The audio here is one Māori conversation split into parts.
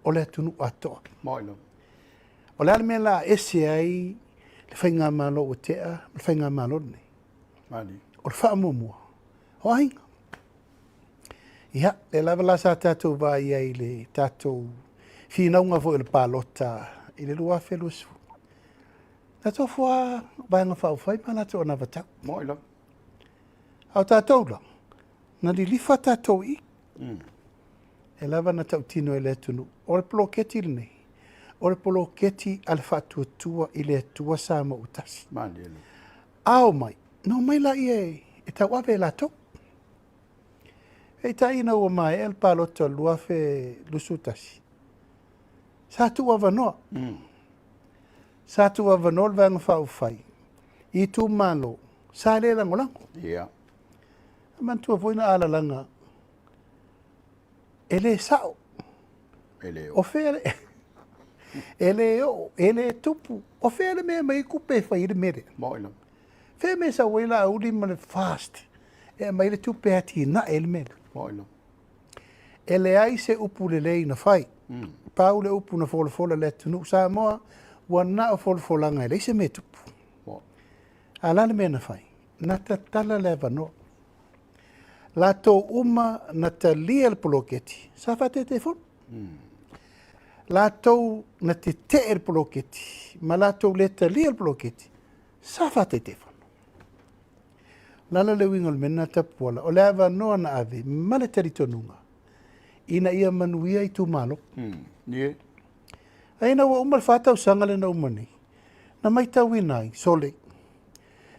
o le tunu atoa. Moilo. O le mea la ese ai le whainga malo o tea, le whainga malo nei. Mani. O le whaamumua. O ainga. Ia, le lava la sa tātou vai ai le tātou whinaunga fo i le pālota i le lua whelusu. Tātou fua vaianga whauwhai ma lātou ana vatau. Moilo. Au tātou la, na li lifa tātou i. E lava na tau tino e le tunu. O le poloketi le nei. O le poloketi ale whatuatua i le tua sa ma utasi. Mani elu. Ao mai, no mai la i e tau ave la tau. E ta ina ua mai e le palota lua fe lusutasi. Sa tu avanoa. Sa tu avanoa le vanga whauwhai. I tu malo. Sa le langolango. Ia. Mantua voina ala langa. Ele sao. Ele O fere. Ele o. Ele tupu. O fere mea mai kupe whai le mere. Moilo. Fere me sa waila auli ma le fast. E mai le tupe ati na ele mere. Moilo. Ele ai se upu le lei na whai. Pau le upu na fola le tunu. Sa moa wana o fola ngai le se me tupu. Ala le mea na whai. Na tatala le vanoa. La tau uma na ta lia le poloketi. Sa whate te fon. La tau na te te le poloketi. Ma la tau le ta lia le poloketi. Sa whate te fon. Lala le winga le mena tapuala. O le awa noa na ave. Ma le taritonunga. Ina ia manuia i tu malo. Nie. Aina wa umar whatau sanga le na umani. Na mai tau inai. Sole.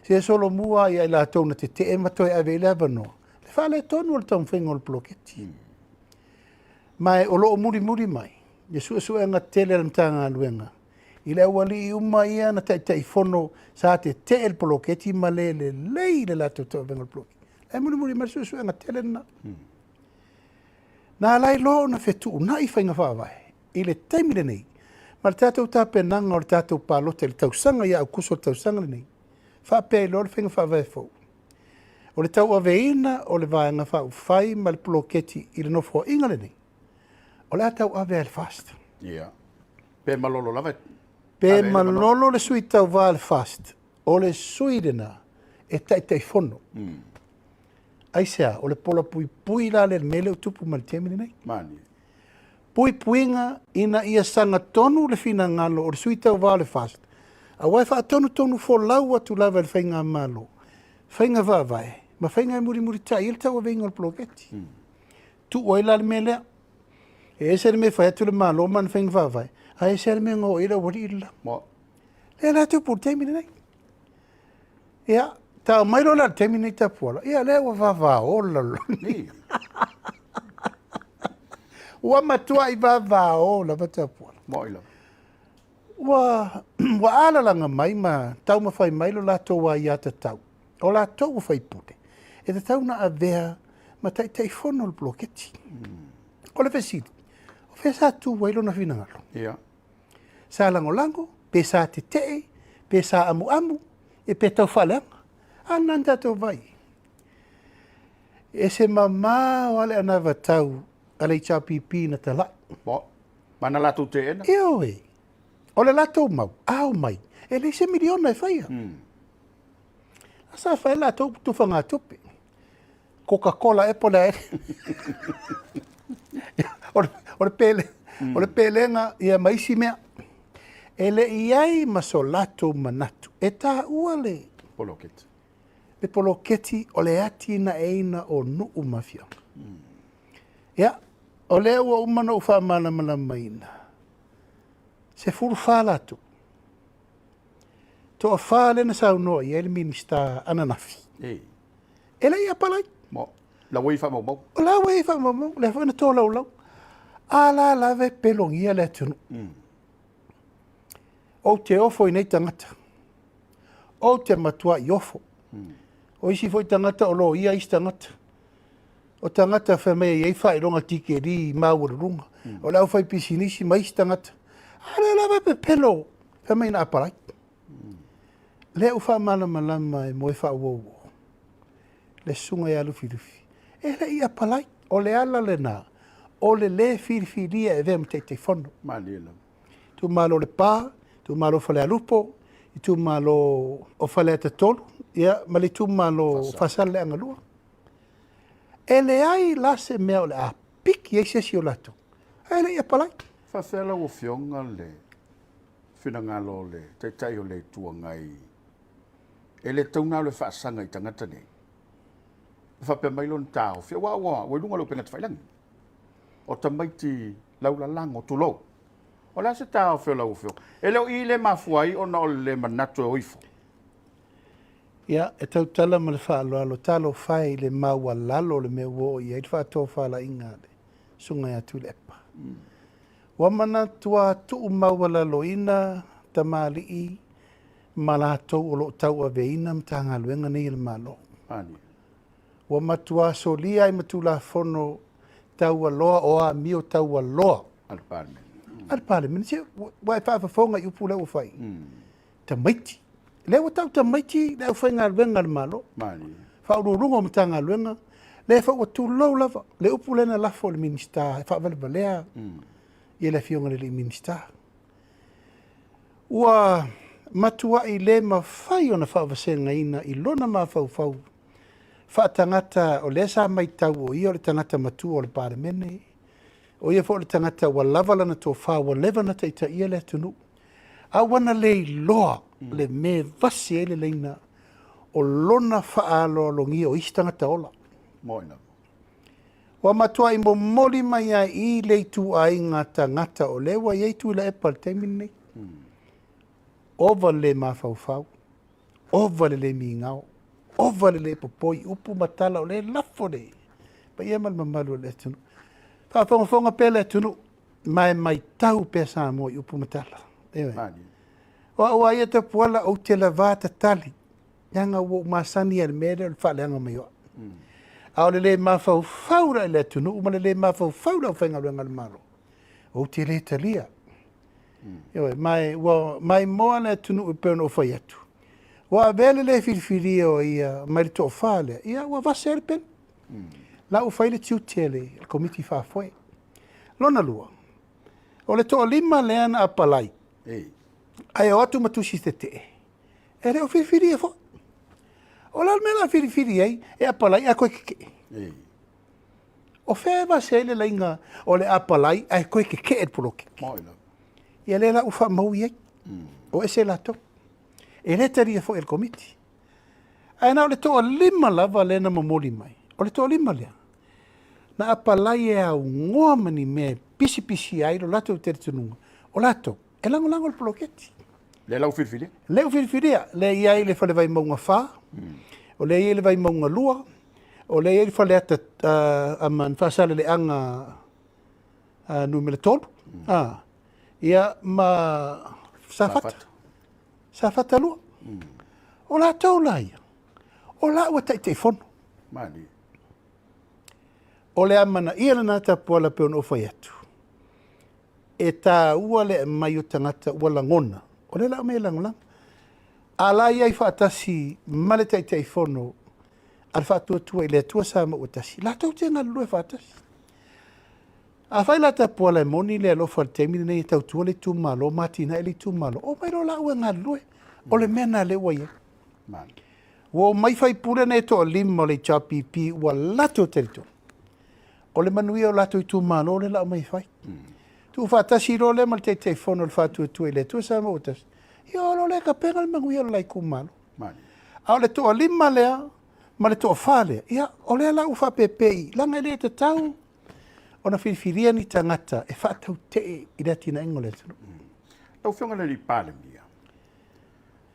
Se solo mua ia la tau na te te matoi ave le awa noa. Fale tonu le tau whenga o le poloketi. Mai o loo muri mai. Ia sua nga tele le mtanga aluenga. I le awali i uma ia na tai fono sa te te el poloketi ma le lei le lato tau whenga o le poloketi. E muri mai sua nga tele na. Na lai loo na fetu na i whainga whawai. I le taimi le nei. Ma le tātou tāpenanga o le tātou pālota le tausanga ia au kuso le tausanga le nei. Whape loo le whainga whawai fau. O le tau aveina o le vaenga whai ma le poloketi i le nofo inga le nei. O le tau ave al fast. Ia. Pe malolo lava. Pe malolo le sui tau va al fast. O le sui dena e tai fono. Ai sea, o le pola pui la le mele o tupu ma le temine nei. Mani. Pui puinga ina ia sanga tonu le fina ngalo o le sui tau va al fast. A wai wha tonu fo lau atu lava le whainga malo. Whainga vai. Ma whainga muri tai il tau venga o poloketi. Tu oila le mele. E se me whai atu le malo man whainga vai. A e se me ngō ira wari ila. Mo. Le la tu pur temine nei. Ia, tau mairo la temine nei tapuala. Ia le wa o lalo. Ni. Ua matua i o la tapuala. Moilo. Wa ala langa mai ma tau ma whai mailo la tau wa iata tau. O la tau whai pute. E te tau na avea ma tai fono le poloketi. O le fesiri. O fesa tu wailo na finangalo. Ia. Sa lango, pe sa te tee, pe sa amu, e pe tau whaleanga. Ananda tau vai. E se mama o ale anawa tau ale i chapipi na te lai. Mo. Mana la tu te ena. Eo e. O le lato mau, au mai. E le se miliona e whaia. Asa whai la tau tu whanga tupe. Coca-Cola e pola e. O le pelenga ia maisi mea. E le iai masolato manatu. E tā ua le. Poloketi. Le poloketi o le ati na eina o nuu mafia. Ia, o le ua umana u whamana mana maina. Se furu whalatu. To a whale na sau noa i ele minista ananafi. Ei. E le ia palai. Mo. La wei fa mo. O la wei fa mo, le fa na tō lau. Ala lave pelongia le tunu. O te ofo i nei tangata. O te matua i ofo. O isi foi tangata o lo ia isi tangata. O tangata wha mea iei whai ronga tike ri maua runga. O lau whai pisinisi mai isi tangata. Ala lave pe pelo. Wha mea na aparai. Le ufa malama e moe wha uowo. Le sunga e alu firufi. E le ia palai. O le ala le nā. o le whiriwhiria e vea mtei whono. Mali la. Tu malo le pā, tu malo whale alupo, i tu malo o whale ata tolu, ia, ma le tu malo whasale angalua. E le ai la se mea o le a piki e sesi o lato. E le ia palai. Whawhela o whionga le whinangalo le teitai o le tua ngai. E le tauna le whaasanga i tangata nei. Whapea mailo ni tāo. Whia wā, wai lunga lo penga te whailangi. O tamaiti laula lang o tulou. O la se tāo whiola o whio. E leo i le mafuai o na o le manatu o ifo. Ia, e tau tala ma le whaaloalo, talo whai le maua lalo le mea wo i e whātua whaala inga le sunga ia tu le epa. Wamana tua tuu maua lalo ina, tamali i, malatou o lo tau a veina mtanga luenga nei le malo. Ani. Wamatua solia i matula fono tau a loa o a mio tau a loa. Al Parliament. Al Parliament, se wai whaafafonga i upu leo whai. Tamaiti. Leo tau tamaiti, leo whai ngā luenga le malo. Mani. Whaururunga o mtanga luenga. Le wha ua tu lau lava. Le upu lena lafo le minister. Whaavale balea. I le fionga le minister. Ua matua i le ma whai o na whaavasenga ina i lona ma whau. Whaatangata o le sa mai tau o i o le tangata matua o le Parliamentary. O ia fo le tangata wa lava lana tō whaua lewa na teita ia le tunu. A wana le loa le me vasi e le leina o lona whaalo longi o isi tangata ola. Moina. Wa matua i mo moli mai a i le tu ai ngā tangata o lewa i tu la epal teimini nei. Ova le mawhau, ova le mi ngao, ova le popoi, upu matala o le lafo le. Pa ia mal mamalu le tunu. Whaafonga pele tunu, mai tau pesa mo i upu matala. Mani. Wa ia te puala o te lavata tali. Yanga wo masani al mere o whaleanga mai o. A o le mawhau whaura le tunu, uma le mawhau whaura o whainga ruanga le malo. O te le talia. Mai moa le tunu i pēno o whai atu. Wa vele le whiriwhiri o ia mai le tō whale. Ia wa vase el pen. La o whai le tiutele, le komiti whaafoe. Lona lua. O le tō lima le ana apalai. Ai o atu matusi te te. E re o whiriwhiri e fo. O la mea la whiriwhiri ei, e apalai a koe keke. O whēwa se le lainga o le apalai, a koe keke e polo keke. Moina. Ia le la ufa mau iei. O e se lato. E le tari e fo el komiti. Ai na o le toa lima lava le na mamoli mai. O le toa lima lea. Na apalai e au ngoa mani me pisi ai lo lato te tununga. O lato, e lango le polo keti. Le lau whiriwhiria? Le whiriwhiria. Le iai le whale vai maunga whā. O le iai le vai maunga lua. O le iai le whale ata aman whasale le anga numele tolu. Ia ma safata. Safata lua. O la tau la ia. O la ua taitei fono. Mani. O le amana ia na nata puala pe ono whai atu. E tā ua le mai o tangata ua langona. O le la me langolang. A la iai whaatasi male taitei fono. Al whaatuatua i le atua sa ma uatasi. La tau te ngalulu e whaatasi. A whai la ta puala e moni le alofa le teimini nei tau tua le tu malo, matina e le tu malo. O mai ro la ua ngalulu e. O le mena le ua ia. Mani. Wo mai fai pule nei to lima o le chapipi ua lato terito. O le manuia o lato i tu malo le la mai fai. Tu whaatasi ro le mal te fono le whaatuatua i le atua sa ma uatasi. Ia lo le ka penga le manguia lai ku malo. Mani. A o le toa lima lea, ma le toa whale. Ia, o le la ufa pepei. Langa le te tau. O na whiriwhiria ni tangata e whaatau te i rea tina ingo le tunu. Tau whionga le li Parliamentary.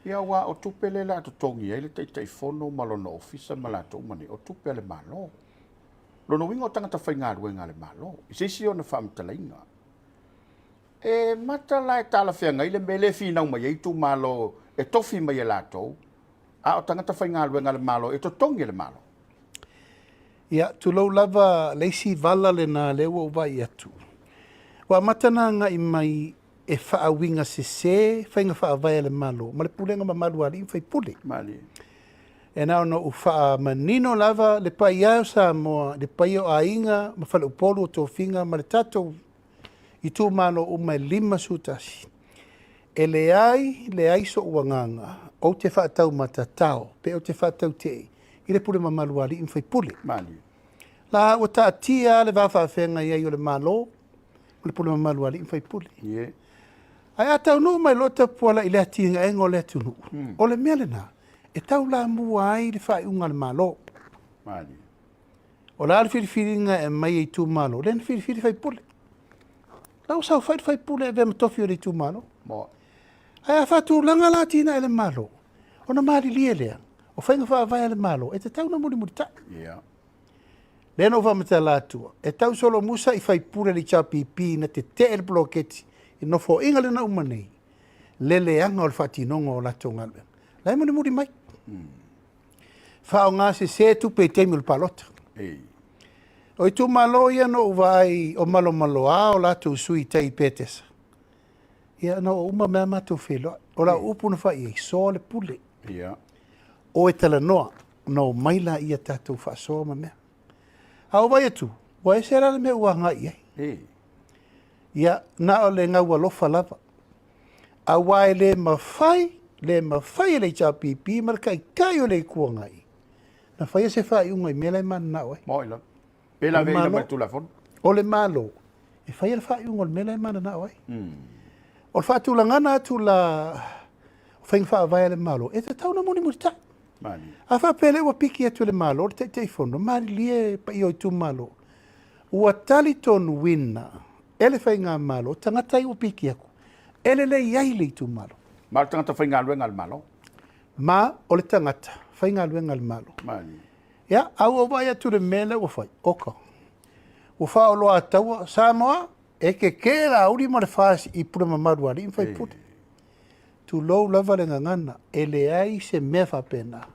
Ia wa o tupele la to tongi e le teitai fono malona ofisa malato umani. O tupele malo. Lono wingo tangata whainga ruenga le malo. Isisi o na whaamtalainga. E mata la e tala whianga i le mele whinau mai e tu malo e tofi mai e lato. A o tangata whainga ruenga le malo e to tongi le malo. Ia, tu lau lava leisi vala le nā lewa uwa i atu. Wa matana nga i mai e whaawinga se whainga whaawaya le malo. Ma le pulenga ma malu ali i whai pule. Mali. E na ono ufa manino lava le paia sa mo le paio ainga ma fale upolu to finga ma le tato I tu malo uma 5 sutasi. E le ai so uanganga o te whaatau matatao pe o te whaatau te I le pule mamaluari in whai pule. Mali. La o ta tia le whawhawhenga iai o le malo o le pule mamaluari in whai pule. Yeah. Ai a tau no mai lota puala I le atinga engo le atunu. O le mele na. E tau la mua ai le whai unga le malo. Mali. O la whiriwhiringa e mai I tu malo. Len whiriwhiri whai pule. Lau sau whai pule e vema tofi o le tu malo. Mo. Ai a whatu langa la tina e le malo. O na maari lia lea. O whainga whaavai le malo. E te tau na muri ta. Yeah. Lena o whamata la tua. E tau solo musa I whai pule li cha pipi na te te el bloketi. I no fo inga le na umanei. Le anga o le whatinonga o la tonga le. Lai muri mai. Whao ngā se tupe teimi o le palota. Ei. O I tu malo ia no vai o malo a o la tu sui tei petesa. Ia no uma mea matu whilo. O la upu na whai I so le pule. Yeah. O e tala noa. No maila ia tātou whaasoa ma mea. Hau vai atu. Wa e sera le mea ua ngai ai. Ei. Ia na o le ngau alofa lava. A wai le mawhai. Le mawhai le cha pipi. Markai kai o le kua ngai. Na whai se whai ungai mea lai mana nao ai. Mo ila. Pela vei na mai tulafon. O le malo. E whai le whai ungai mea lai mana nao ai. O le whaatulangana atu la whainga whaavai le malo. E te tau na moni muri ta. Mali. A whapele ua piki atu le malo. O le teitei whono. Mari lie pa I o I tu malo. Ua tali tonu wina. Ele whainga malo. Tangatai ua piki aku. Ele le iai le I tu malo. Ma le tangata whainga luenga le malo. Ma o le tangata. Whainga luenga le malo. Mali. Ia, au o vai atu le mele ua whai. Oka. Ua wha o loa ataua. Samoa. E ke la uri ma le whaasi I pura mamaruari. I whai pute. Tu lou lava le ngangana. E le ai se mea whapena.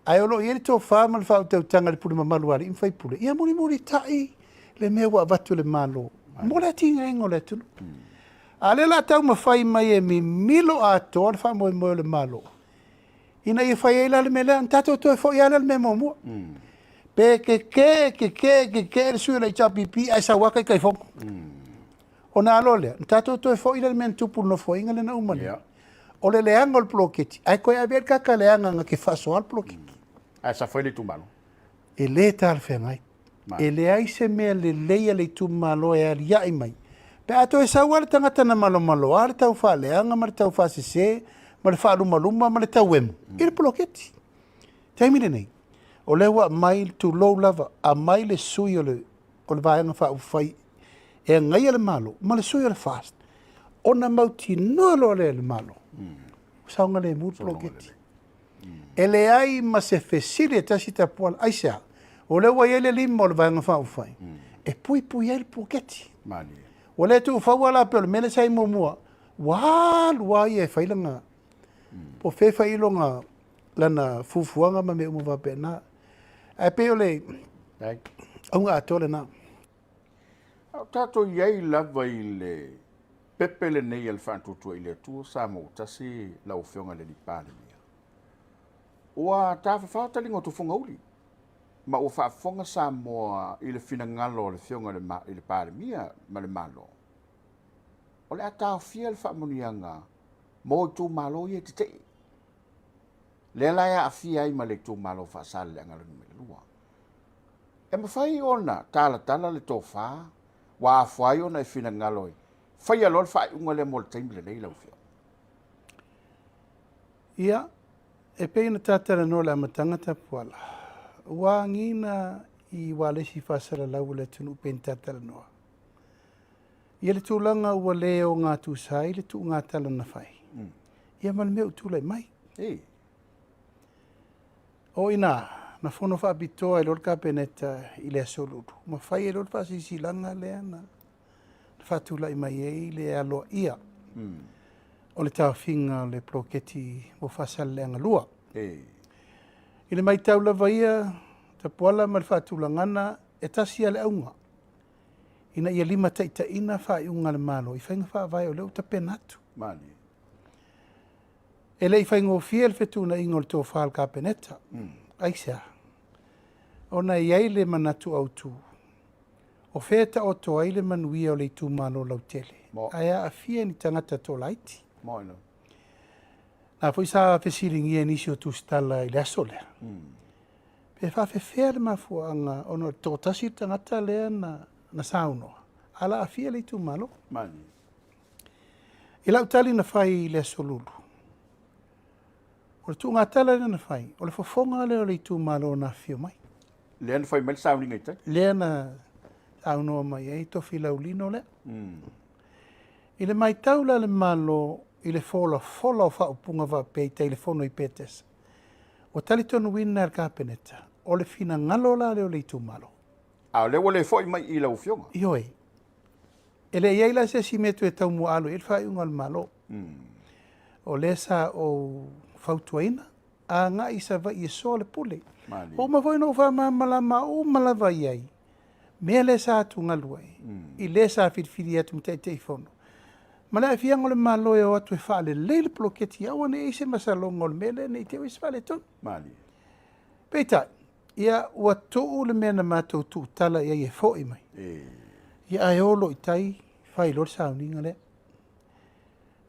Ai olo I ele tō whāma le whao tau tanga le pura mamaruari. I whai pule. Ia muri tai. Le mea ua vatu le malo. Mo le tinga ingo le tunu. A le la tau ma whai mai e mi milo a toa le wha moe le malo. Ina I whai eila le mele. Tato to e fo iala le mea momua. Pe ke le sui le chapipi ai sa waka I kai fongo. O na alolea. Tato to e fo iala le mea tupu no fo inga le na umani. O le leanga o le ploketi. Ai koe a ver kaka leanga nga ke whaso al ploketi. Ai sa foi le tu malo. E le tal whengai. E le ai se mea le leia le tu malo e ali ai mai. Pe ato e sa wale tangata na malo. Ale tau wha leanga, ma le tau wha sese, ma le wha luma, ma le tau emu. I le ploketi. Taimile nei. O le wa mai tu low lava. A mai le sui o le vaenga wha ufai. E ngai le malo, ma le sui o le fast. O na mauti no lo le malo. Saunga le mood ploketi. E le ai ma se fesile tasi ta puala. Ai sea. O le wa ele lima o le vaenga wha ufai. E pui ele ploketi. Mali. O le tu whaua la pelo mele sai mua. Wā e whailanga. Po whailonga lana fufuanga ma me umuwa pena. E pe o le. Ai. Aunga atole na. Tato iai lava I le pepele nei al whantutua I le atua sa mo tasi lau whionga le li palemia. Ua ta whawtalinga o tu whonga uli. Ma ua whafonga sa moa I le finangalo le whionga I le palemia ma le malo. O le atao fia le whamunianga mo tu malo I e te te. Le laia a fia I ma le tu malo whaasale anga le numele lua. E mawhai ona tala le tō whaa. Wa fai ona I finangalo I. Fai alol fai unga le mol taimile nei lau whio. Ia, e peina tātara no le amatangata puala. Wa ngina I walesi whasara lau le tunu peina tātara noa. Ia le tūlanga ua leo ngā tūsai le tū ngā tala na whai. Ia man meu tūlai mai. Ei. O ina, na whono whaapitoa I lorka peneta I le asoluru. Ma whai e lorka sisi langa le ana. Whatulai mai e le aloa ia. O le tawhinga le ploketi o whasale anga lua. Ei. I le mai tau lava ia, ta puala ma le whatulangana e tasi ale aunga. Ina ia 5 taitaina whai unga le malo. I whainga whaavai o leo ta penatu. Mani. E lei fai ngofia le fetuna ingo le tō whaal ka peneta. Aisea. Ona iai le manatu au tū. O feta o toa ile manuia o le tū malo lau tele. Aia a fia ni tangata tō laiti. Moino. Nā fwoi sa fesiringi e nisi o tū stala i le aso lea. Pe wha fea le mafua anga ono tō tasi tangata lea na saunoa. Ala a fia le tū malo. Mani. I lau tali na whai le aso lulu. O le tū ngā tala le na whai. O le fofonga le o le tū malo na fio mai. Lea na whai mai sauni ngai tai? Lea na saunoa mai e tofi laulino lea. I le mai taula le malo i le fola o whaupunga wa pei telefono i petes. O tali tonu wina ar kapeneta. O le fina ngalo la le o le itu malo. A le wale foi mai i lau fionga? Ioi. E le iaila se si metu e tau mua alo, il whai unga le malo. O le sa o whautuaina, a ngā isa wa i e so le pule. O ma voi no wha malama o malawa iai. Mea le sa atu ngaluai. I le sa whirwhiri atu mtei teifono. Ma le fianga le malo e o atu e whaale leile ploketi au ane eise masalongo le mele nei te ois whaale ton. Mani. Peita, ia ua tuu le mea na mātou tu tala ia i e fōi mai. Ia ai olo i tai whai lor sauninga le.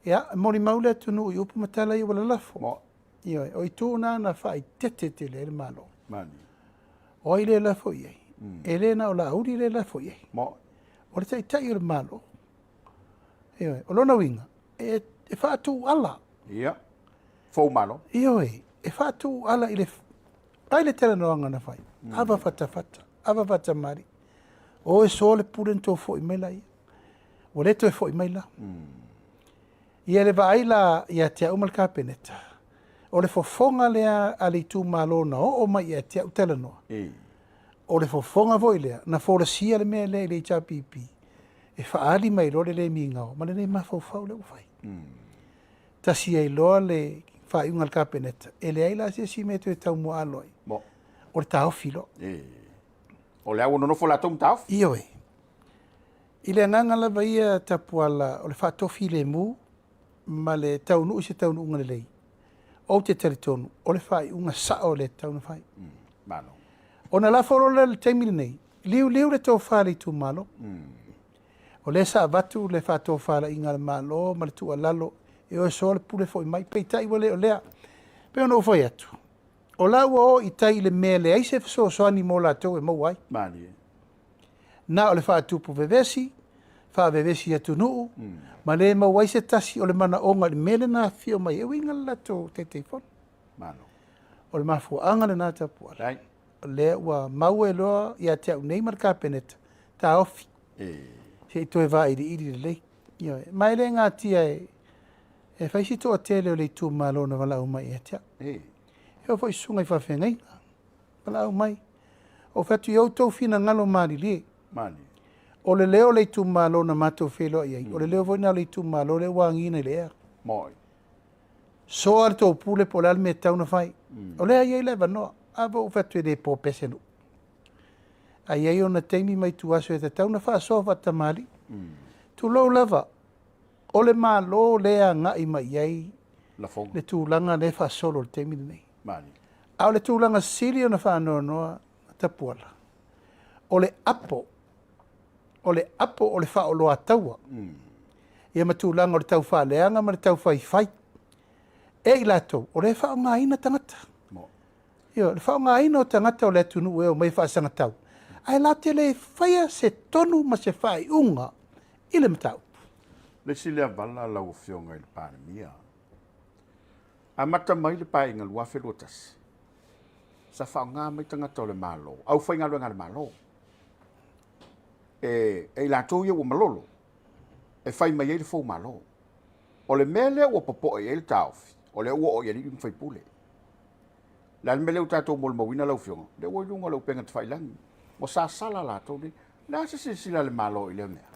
Ia, mori maule atu nu i upu matala i wala lafo. Ia, o i tū na whai tete le malo. Mani. O i le lafo iei. E le na o la auri le lafo iei. O le tai o le malo. Ia, o lona winga. E whaatu ala. Ia. Fou malo. Ia, e whaatu ala i le... Ai le tela noanga na whai. Ava fata mari. O e so le puren tō fo i mai la ia. O le to e fo i mai la. Ia le vai la ia te au malka peneta. O le fofonga lea a le tū malo na o mai ia te au tela noa. O le fofonga voi lea. Na fōra sia le mea le cha pipi. E whaali mai lore le mi ngao. Ma le nei mawhau le ufai. Ta si ai loa le whai ungal ka peneta. E le aila se si me tu e tau mua aloi. O le tau filo. O le au no fola tom tau? Iyo e. I le nganga la vaia tapuala o le whatofi le mu. Ma le tau nu se tau nu unga le lei. O te teritonu. O le whai unga sao le tau na whai. Malo. O na la foro le teimini nei. Liu le tau whari tu malo. O le sa vatu le whato whala inga le malo. Ma le tua lalo. E o so le pule fo i mai. Peitai wale o lea. Pe ono ufai atu. O lau o i tai le mea le aise so soani mo la tau e mauai. Mani. Na o le whaatupu vevesi. Wha vevesi atu nuu. Ma le mauai se tasi o le mana onga le mele na fio mai. E winga la tau te teifon. Mano. O le mafu anga le nata pua. Rai. O le ua mau e loa i a te au neimar ka peneta. Ta ofi. Se i toe va iri le lei. Mai le ngā tia e. E whaisi toa tele o le tū malo na wala au mai e tia. Heo fo i sunga i whawhengai. Wala au mai. O whatu i au tau whina ngalo maari lie. Mani. O le leo le tū malo na mātou whelo i ai. O le leo voina le tū malo le wangina i le ea. Moi. So ar tō pule po le alme tau na whai. O le ai le wanoa. Ava o whatu e le pō pesenu. Ai ai o na teimi mai tu aso e te tau na wha so wata mali. Tu lau lava. O le malo lea ngai mai ai. Le tūlanga le wha solo le teimi nei. Mani. Au le tūlanga siri o na wha noa tapuala. O le apo. O le apo o le wha o loa taua. Ia ma tūlanga o le tau wha leanga ma le tau wha i whai. E i lato, o le wha o ngā ina tangata. Ia, le wha o ngā ina o tangata o le tunu e o mai wha sanga tau. Ai la te le whaia se tonu ma se whai unga i le matau. Le silea vala lau fionga i le palemia. A mata mai le pae inga lua whelotas. Sa whao ngā mai tangata o le malo. Au whai ngā lua ngā le malo. E la tō ia ua malolo. E whai mai e le fōu malo. O le mele ua popo e le tāofi. O le ua o ia ni whai pule. La le mele u tātou mo le mawina lau fionga. Le ua ilunga lau penga te whai langi. Mo sa sala la tō ni. La se sila le malo i le mea.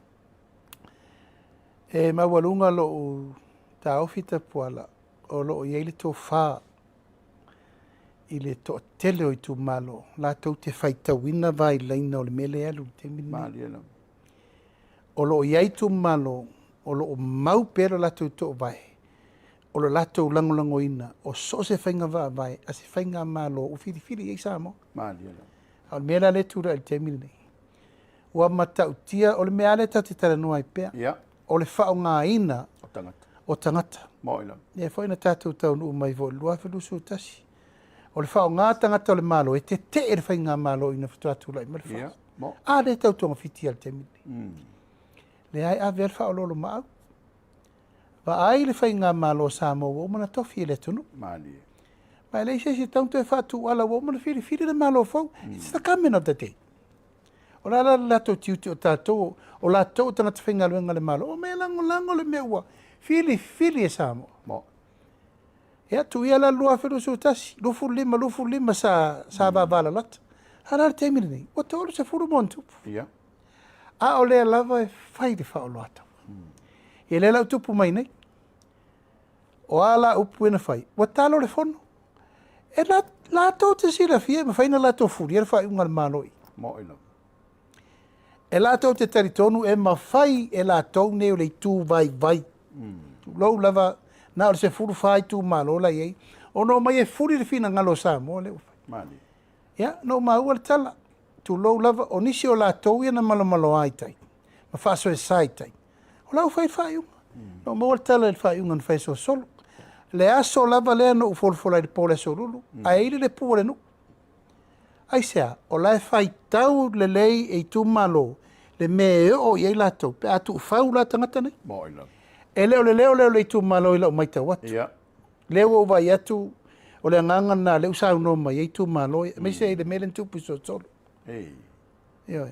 E mawalunga lo tāofi tapuala. O lo i eile tō whā i le tō tele o i tū malo. La tau te whaitawina vai leina o le mele alu. Maliena. O lo i ei tū malo, o lo o mau pera la tau tō vai. o lo latou langolangoina o so se whainga vaa vai a se whainga malo o whiri ei sa mo. Mali ala. Au mea la le tura el te mili nei. Ua matau tia o le mea le tau te tala noa i pea. Ia. O le whao ngā ina O tangata. o tangata. Mo ila. Ia whaina tātou tau nuu mai vo lua whilusu tasi. O le whao ngā tangata o le malo e te e le whainga malo ina whatuatu lai ma le whao. Ia. Mo. A le tau tonga whiti al te mili. Le ai a vea le whao lolo maau. Wa ai le whainga malo sa mo o mana tofi e le tunu. Mali. Mai le se tau te whatu ala o mana whiri le malo fau. It's the coming of the day. O la lato tiuti o tātou, o lato tangata whainga luenga le malo. O mea lango le mea ua. Whiri e sa mo. Mo. Ia tu ia la lua whiru su tasi. Lufu lima sa wavala lata. Hara te mire nei. O te olu se furu montu. Ia. A o lea lava e whai le whao loata. E le lau tupu mai nei. O ala upu ena whai. Wa talo le whono. E la tau te sira fia, ma whaina la tau furi, e whai unga le maloi. Mo ila. E la tau te taritonu, e ma whai e la tau neo le tū vai. Lau lava, na o se furu whai tū malo la iei. O no mai e furi le fina ngalo sa mo le ufai. Mali. Ia, no ma ua le tala. Tu lau lava, o nisi o la tau ia na malo ai tai. Ma whaso e sai tai. O lau whai unga. No ma ua le tala le whai unga na whai so solo. Le aso lava lea no ufolfola i pole so lulu. A eile le pua le nu. Ai sea, o lai whai tau le lei e tu malo. Le me o i ei lato. Pe atu whau la tangata nei. Mo ila. E leo le tu malo i lau mai tau atu. Ia. Leo o vai atu. O le nganga na leo sa uno mai e tu malo. Me se le melen tupu so solo. Ei. Io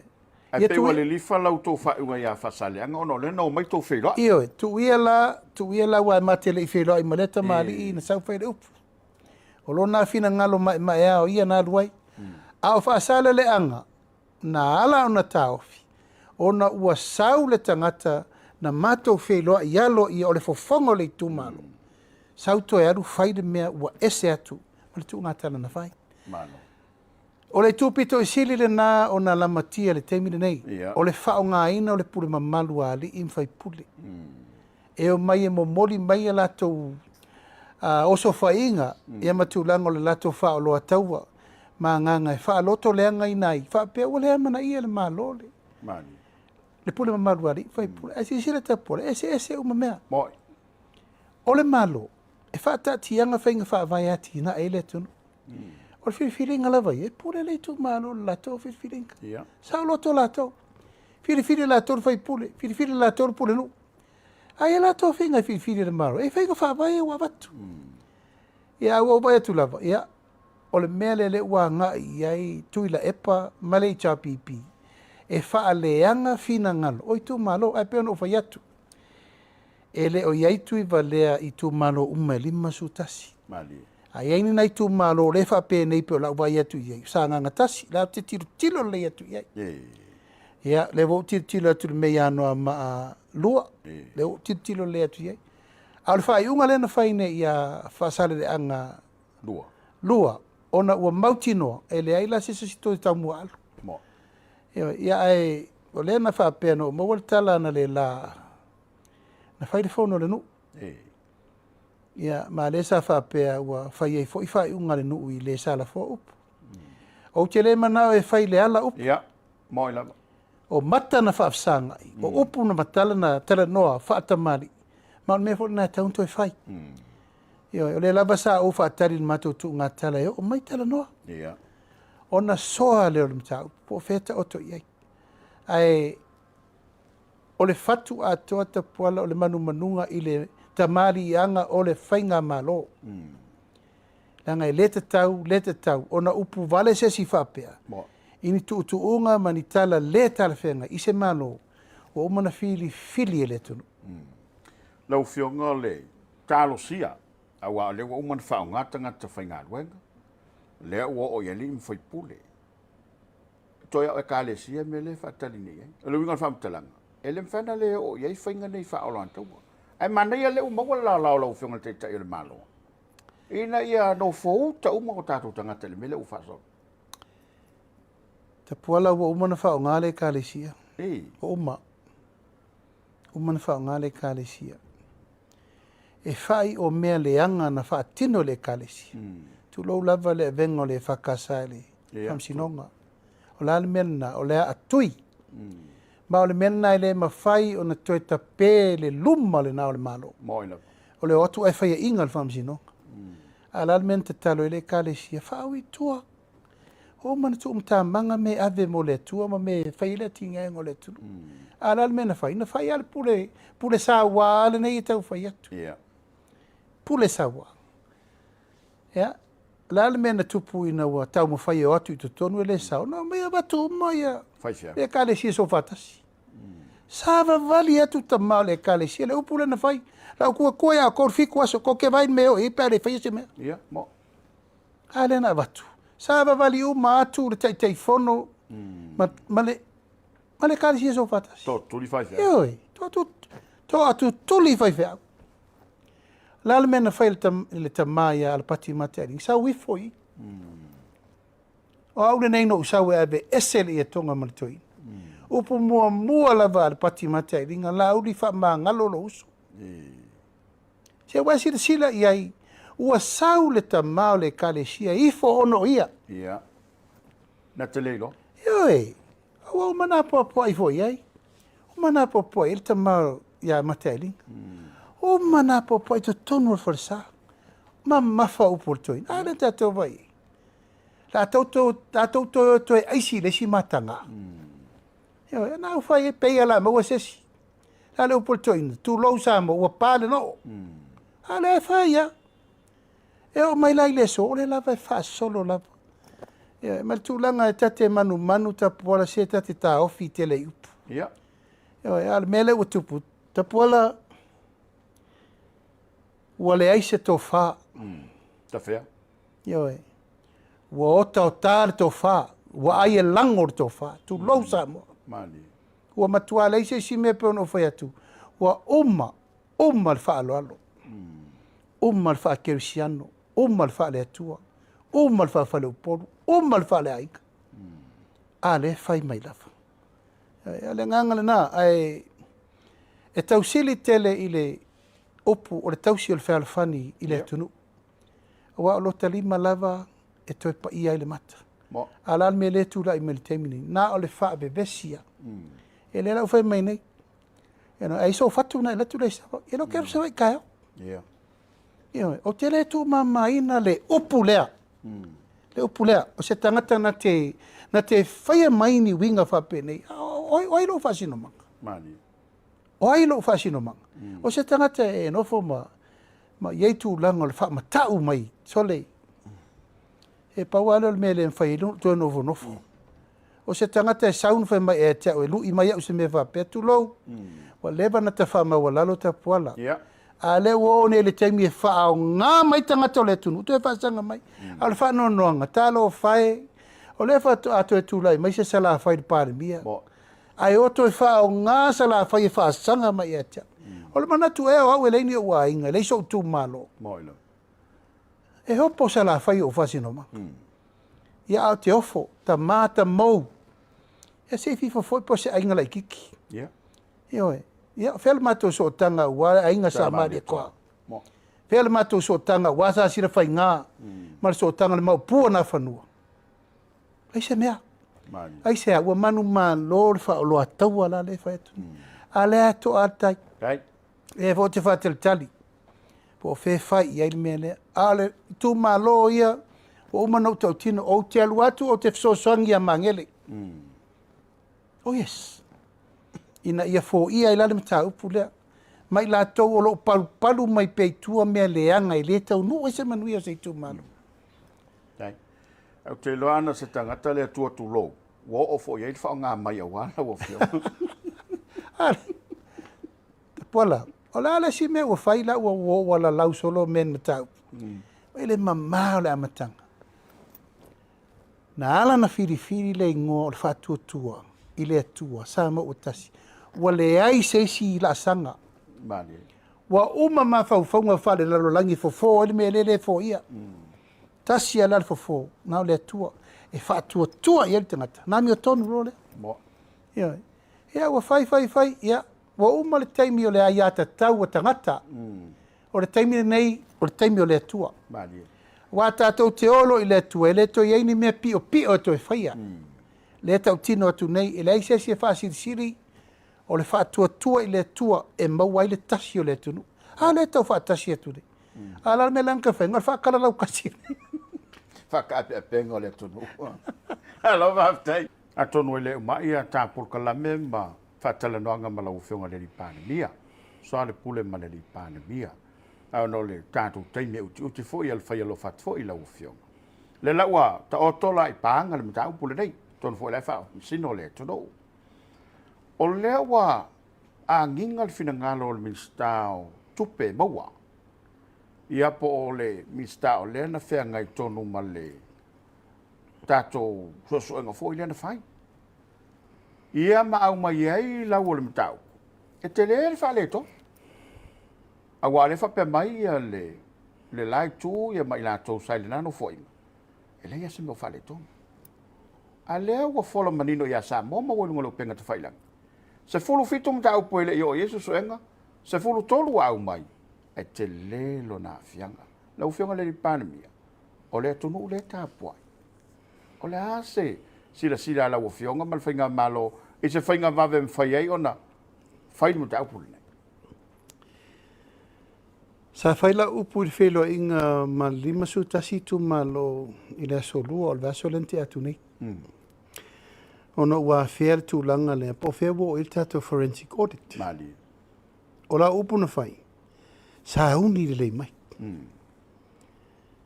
A te wale lifa lau tō whaunga ia whasale. Anga ono le no mai tō whera. Io tu ia la wa mate le whera i maleta mali i na sau whaire upu. O lona fina ngalo mai ea o ia nā luai. A o whaasale le anga. Na ala o na taofi. O na ua sau le tangata na mato whera i alo i o le fofongo le tūmalo. Sau to e aru whaire mea ua ese atu. Ma le tu ngatana na whai. Mano. O le tūpito i sili le nā o na lamatia le teimine nei. Yeah. O le whao ngā ina o le pule mamalu a li imwhai pule. E o mai e mo mori mai e latou oso whainga. E matu lango le latou whao loa taua. Ma nganga e wha loto le anga inai. Wha pia o le amana ia le malole. Mani. Le pule mamalu a li imwhai pule. E si sila tapole. Ese uma mea. Moi. O le malo. E wha tati anga whainga wha vai ati na e le tunu. O le whiriwhiringa lava i, e pule le tu malo lato whiriwhiringa. Ia. Sao loto lato. Whiriwhiri lato whai pule, whiriwhiri lato pule nu. Ai e lato whinga whiriwhiri le malo, e whainga whawai e wawatu. Ia ua ubai atu lava, ia. O le mea le ua ngai iai tuila epa male i pipi. E wha leanga whina ngalo, oi tu malo, ai peona ufai atu. E le o iai tui valea i tu malo uma lima sutasi. Mali. Ai aini nei tu malo le fa pe nei pe la vai atu ia sa nga tasi la te tilo le atu ia ia le vo tilo atu me ia no ma lua le tilo le atu ia al fa unga le na fa ine ia fa sale de anga lua ona ua mautino e le ai la se se to tamu al mo ia ai o le na fa pe no mo volta na le la na fa le fono le no ia ma le sa fa pe ua fai e foi fai unga le nuu i le sala fo up o te le mana e fai le ala up ia mo ila o mata na fa sanga o upu na matala na tele noa fa tamari ma me fo na taunto e fai ia o le lava sa o fa tari mato tu nga tala o mai tele noa ia ona soa le o mtau po feta o to ia ai o le fatu a toa ta poala o le manunga i le tamari anga o le whainga malo. Langa e lete tau, ona upu vale se si whapea. Ini tu unga mani tala le tala whenga, i se malo, o umana fili e le tunu. Lau whionga le talo sia, awa le wa umana whaongata ngata whainga luenga, le ua o yali mwhai pule. Toia o e ka le sia me le whatali nei, e le winga whamtalanga. E le mwhana le o yai whainga nei whaolan taua. Ai mana ia le umawa la whionga te tai le malo. Ina ia no fou ta uma o tātou tangata le mele u whaso. Ta puala ua umana whao ngāle ka le sia. E. O uma. Umana whao ngāle ka le sia. e whai o mea leanga na whaatino le kalesi. Tu lou lava le vengo le whakasa le whamsinonga. O la le mena o le atui. Ma o le mena i le mawhai o na toi tapē le luma le nao le malo. O le otu e whaia inga le whamsinonga. A la le mena te talo i le kalesi a whaui tua. O mana tu manga me ave mo le tua ma me whaile tinga e le tunu. A la le mena whai. Na whai ale pule sa wale nei e tau whai atu. Pule sa wale. La le mena tupu ina wa tau mo whai o atu i tonu e le sao. No mea watu mai le kalesi e so fatasi. Sava vali atu tamau le kalesi le upule na whai. La kua koe a kor fiku aso ko ke vai meo e pare whai se mea. A le na watu. Sava vali uma atu le tai fono. Ma le kalesi e so fatasi. To tuli whai whea. Ioi. To atu tuli whai whea. La le mena whai le tamaia al pati materi. Sa wifoi. O au le nei no usau e ave eseli e tonga maritoi. Upu mua lava al pati materi. Nga la uli wha maa ngalo lo uso. Se wasi le sila iai. Ua sau le tamao le kalesia. Ifo ono ia. Na te leilo. Ioi. Au mana poa ifo iai. Mana poa il tamao ia materi. O mana poa to tonu al forsa. Ma mafa upo toi. Ala tato vai. La tauto to aisi le si matanga. Yo na fai pe ala mo sesi. La le upo toi. Tu lo sa mo wa pale no. Ala fai ya. E mai lai le so le la vai fa solo la. Ya mal tu langa tate manu ta pola se tate ta ofi tele up. Ya. Yo al mele utupu. Ta pola wale aise to fa. Ta fea. Yo wa ota o tar to fa. Wa ai langor to fa. Tu lo sa mo. Mali. Wa matua le se si me pe no fa tu. Wa umma al fa alo. Umma al fa kersiano. Umma al fa le tua. Umma al fa le polo. Umma al fa le aika. Ale fai mai lava. Ale nganga na ai e tausili tele ile opu o le tausi o le whealwhani i le tunu. Wa o lo talima lava e toi pa ia i le mata. Ala me le tu la i me le temini. Na o le wha bebesia. E le lau whai mai nei. Ai so fatu na i latu le sawa. E no kero sawa i kai au. O te le tu mamaina le opu lea. Le opu lea. O se tangata na te whaia mai ni winga whape nei. Oi lo whasino manga. Mali. Oi lo whasino manga. O se tangata e nofo ma ieitu langa le wha matau mai. Sole. E paualo le mele mwhai tu novo nofo. O se tangata e saun whai mai e te o lu i mai au se me whape tu lou. Wa leva na te wha ma walalo ta puala. A le wo ne le taimi e wha o ngā mai tangata o le tunu. Tu e whasanga mai. A le wha no noanga. Talo o whae. O le wha ato e tūlai. Mai se sala whai de Parliamentary. Ai oto e wha o ngā sala whai e whasanga mai e te. O le manatu e o au e leini o wa inga. Le iso tu malo. E hopo sala whai o whasino ma. Ia au te ofo. Ta mata mou. E se fifo foi po se ainga lai kiki. Ioe. Ia, whele mato so tanga ua ainga sa maari e koa. Whele mato so tanga ua sa sira whai ngā. Mara so tanga le mau pua na whanua. Ai se mea. Ai se a ua manu maa lor wha o loa taua la le whaetu. A le ato atai. E vo te wha tali. Po whe whai i aile mea lea. A le tu maa lo ia. O umana utau tino. O te alu atu o te whsosoangi a mangele. Oh yes. Ina ia fo ia i lale mata upu lea. Mai la tau o lo palu mai peitua mea leanga i le tau nu se manui o se tu manu. Au te loana se tangata lea tua tu lo. Wo o fo ia i wha o ngā mai au wana wo fio. Te pola. O la ala si mea ua whai la ua wala lau solo men mata upu. Wai le mamao le amatanga. Na ala na whiri le ingo o le whatua tua. I le atua, sa ma utasi. Wa le ai se si la sanga. Wa uma ma whauwhaunga whale lalo langi fofo, ele me lele fo ia. Tasi ala fofo, nao le atua. E whaatua tua i ele tangata. Nā mi o tonu role. Ia, wa whai, ia. Wa uma le taimi o le aiata tau o tangata. o le taimi nei, o le taimi o le atua. Mali. Wa tātou te olo i le atua, le to iei ni mea pio pio to e whaia. Le tau tino atu nei, e le aise si e whaasiri siri, o le whaatua tua i le atua, e maua i le tasi o le atunu. Le tau whaatasi atu nei. La me lanka whenga, whaakara lau kasi. Whakaapenga le atunu. Hello, Maftai. Atonu ele umai a tāpul kalame ma whatala noanga ma lau whionga le panemia. So ale pule ma le panemia. No le tātou teime uti foi al whai alo what foi lau whionga. Le laua ta otola i pāanga le mta upule nei. Tonu foi le whao, sino le tono. O lea wa a nginga le finangalo le ministao tupe maua. Ia po o le ministao le na whea ngai tonu ma le tātou suasuenga foi le na whai. Ia ma au mai ai lau o le mtau. E te le whale to. A wale whape mai ia le lai tu ia mai la tau sai le nano foi. E le ia se mo whale to. A lea ua fola manino ia sa mo ma wale ngolo penga te whailang. Se fulu fitu mtau po ele i o Yesu suenga. Se fulu tolu au mai. E te le lo na fianga. Lau fianga le panemia. O le tunu le tapuai. O le ase. Sila la ua fianga mal whainga malo. I se whainga vave mwhaiei ona. Whainu mtau pule nei. Sa whaila upu i whelo inga ma lima su tasitu malo i le solua o le vasolente atu nei. Ono ua whea tu langa le po whea wo i tato forensic audit. Mali. O la upu na whai. Sa uni le lei mai.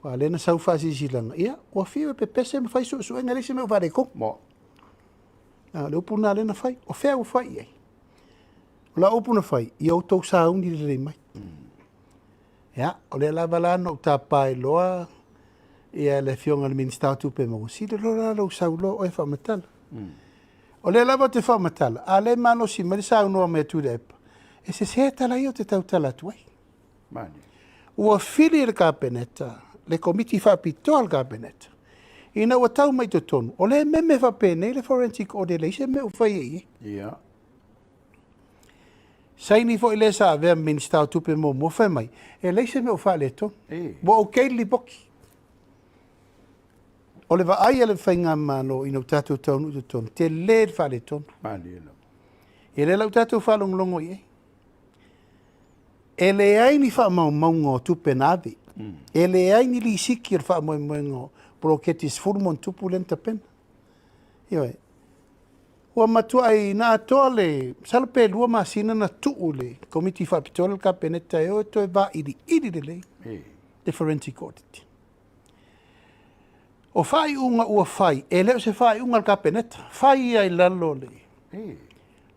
Wa lena sau whasi si langa. Ia, ua whea pe pese me whai su enga lese me uvare ko. Mo. Le upu na lena whai. O whea u whai ei. O la upu na whai. Ia o tau sa uni le lei mai. Ia, o le lava lana o ta pai loa. Ia le fionga le ministau tupe mo. Si le loa lau sau loa o e whamatala. O le lava te whamatala. A le mano si mari sa unua me tu le epa. E se tala i o te tau tala tuai. Mani. Ua whiri le kāpeneta, le komiti whapitoa le kāpeneta. Ina ua tau mai to tonu. O le meme whapene, le forensic audit le se me uwhai e. Ia. Saini fo i le sa avea ministau tupe mo whai mai. E le se me uwhai le tonu. Wa o keili boki. O le vaai ale whainga mano ina utatou taunu to tonu. Te le whai le tonu. Mani ela. E le lau tatou whalonglongo i e. E le ai ni wha maungo tupe navi. E le ai ni li siki ar wha maungo broketis furmon tupu lenta pena. Ioi. Ua matua ai na atoa le salpe lua masina na tuu le komiti wha pitole ka peneta e o to e va iri de le. The forensic audit. O whai unga ua whai. E leo se whai unga ka peneta. Whai ai lalo le.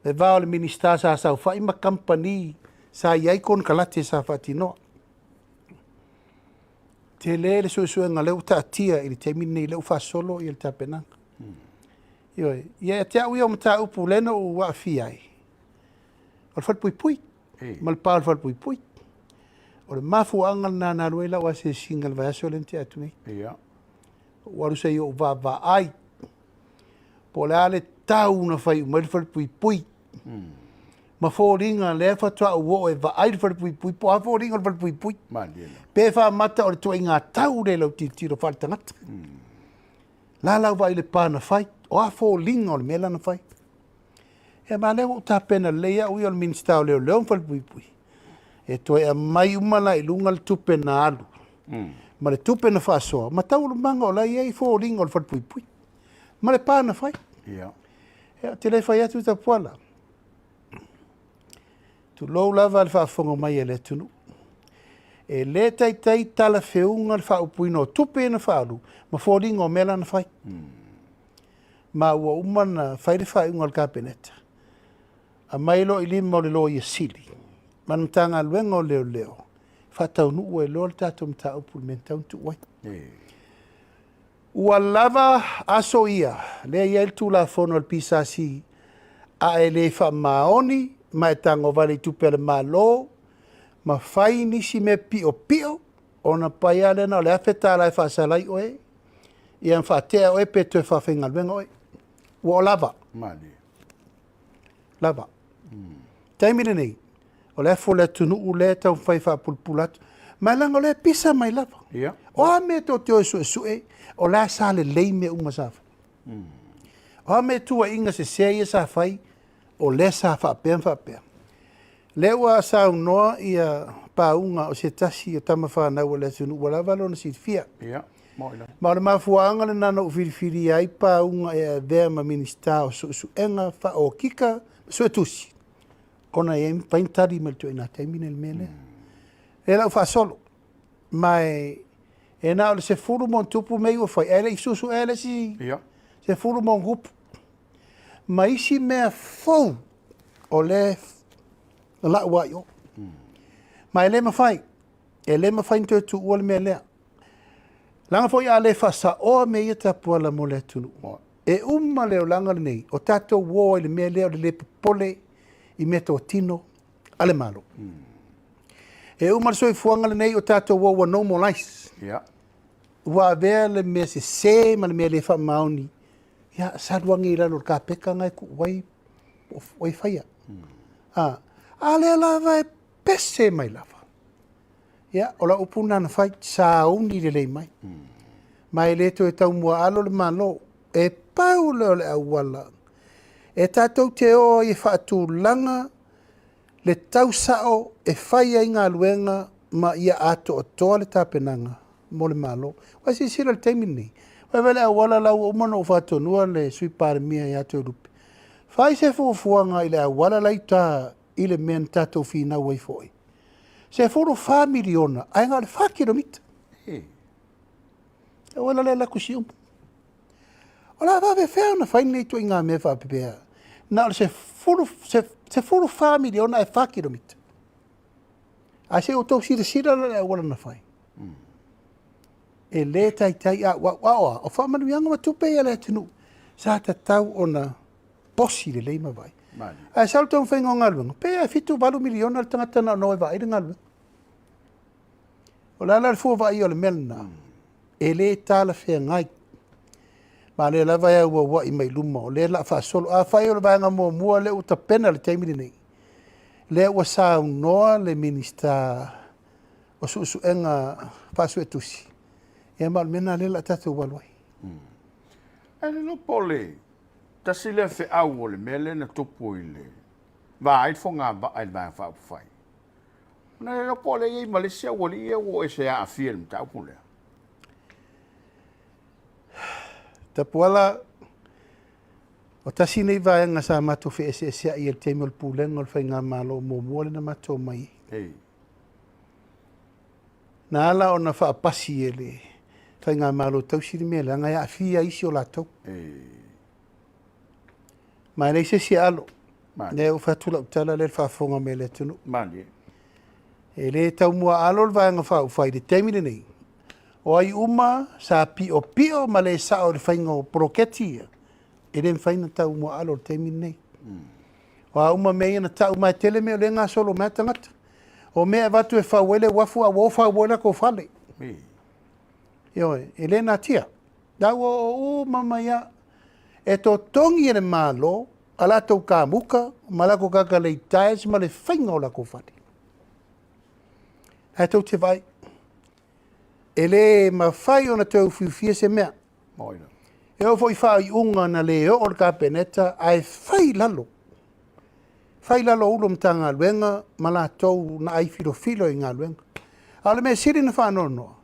Le vao le minister sa sau whai ma company sa iai kon kalate sa whatinoa. Te le suenga leu ta tia i te mini leu wha solo i le tapenanga. Ioi, ia te au i o mta upu lena o wa fiai. O le whalpui pui. Ma le pāle whalpui pui. O le mafu angal na naruela wa se singal vai aso lente atu nei. Ia. Waru se i o va ai. Po le ale tau na whai ma le whalpui pui. Ma fōringa le whatua uo e va ai le whalpui pui. Po a fōringa le whalpui pui. Pe wha mata o le tua inga tau le lau titiro whaltangata. La lau vai le pāna whai. O a fōringa o le mela na whai. E ma leo ta pena leia ui o le ministau leo leo whalpui pui. E toi a mai umana i lunga le tupe na alu. Ma le tupe na whasoa. Ma tau le manga o lai ei fōringa o le whalpui pui. Ma le pāna whai. E te le whai atu ta puala. Tu lou lava le whaafonga mai e le tunu. E le tai tala whiunga le whaupuino tupe na whaalu, ma fōringa o mela na whai. Ma ua umana whaire whaunga le kāpeneta. A mailo i lima o le lo i sili. Manutanga luenga o leo. Whatau nuu e lo le tātou mta upu le mentau tu wai. Ua lava aso ia, le ia il tu la fono al pisasi, a e le wha maoni, ma e tango vale tupele malo, ma whai nisi me pio, ona pai alena o le awheta lai whaasalai oe, ia whaatea oe pe tue whawhenga luenga oe. Ua o lava. Lava. Taimine nei, O le fo le tunu u le tau fai fa pulpulat. Mai langa le pisa mai lava. Ia. O me to te su e o la sa le lei me uma sa. O me tua inga se ia sa fai o le sa fa pe. Le wa sa no ia paunga o se tasi o tama fa na o le tunu wala valo na si fia. Ia. Moila. Ma le mafuanga le nana o firifiri ai paunga e vea ma minista o su enga fa o kika su tusi. Ona e paintari me to ina taimine le mele. E la fa solo. Mai e na o se furu mon tupu mei o fai ele isusu ele si. Ia. Se furu mon grupo. Ma isi mea fou o le la wa yo. Ma ele ma fai. Ele ma fai to tu o le mele. Langa foi a le fasa o me ia tapu ala mo le tunu. E uma leo langa nei, o tato wo le me leo le pole i meto tino ale malo. E uma soi fuanga nei o tato wo wa no mo lais. Ia. Wa vele me se ma le me le fa mauni. Ya sadwangi la no ka peka ngai ku wai faia. Ale la vai pese mai lava. Ya, ola upuna na fai sa uni le mai. Mai le to e tau mua alo le malo e pau le awala. E tatou te o i whaatu langa le tau sao e whai ai ngā luenga ma ia ato o toa le tapenanga mo le malo. Wai si sira le teimini. Wai vele awala lau umano o whaatu nua le sui PALEMIA i ato rupi. Whai se fuafuanga i le awala lai ta i le mea tatou whina wai foi. Se furu familiona, ai ngā le whakiromita. E wala le la kusium. Ola vawe whea na whainei tu i ngā mea whapipea. Nā se furu familiona e whakiromita. A se o tau sira le wala na whai. E le tai a wawa, o whamanu yanga matupe ia le tinu. Sa ta tau o na posi le leima vai. A sau tau whainga o ngalwanga. Pea fitu balu miliona al tangata na noe vai le ngalwanga. O la le fua vai o le melna. E le tala whea ngai. Ma le lava ia ua i mai luma. O le la wha solo. A whai o le vanga mua le uta pena le taimiri nei. Le ua sa noa le minista o su enga pasu e tusi. E mal mena le la tatu walwai. E le no pole. Tasi le fe au o le mele na tupu i le. Vai fo ngā ba ai vai fa fai. Na le no pole i Malaysia o li e o se a film ta pule. Ta puala o tasi nei vai nga sa matu fe ese i el temol pulen o fa nga malo mo mo le na mato mai. Na ala ona fa pasi ele. Fa nga malo tau siri me la nga ya fia isi o la tau. Ma nei se alo. Ne o fatula utala le fa fonga me le tunu. Mali. E le tau mua alo va nga fa fai de temine nei. O ai uma sa pio ma le sa o le faingo proketi. E le faina tau mua alo temine nei. O a uma me na tau mai tele me le nga solo me tangata. O me vatu e fa wele wafu a wo fa wona ko fale. Yo e le na tia. Da o mama ya e to tongi e malo ala tau ka muka malako kaka le tais ma le whainga o la ko whati. E tau te vai. E le ma whai o na tau whiwhia se mea. Moina. E o foi whai unga na le o ka peneta ai whai lalo. Whai lalo ulo mtanga luenga ma la tau na ai filo i ngā luenga. Ale me siri na whanono.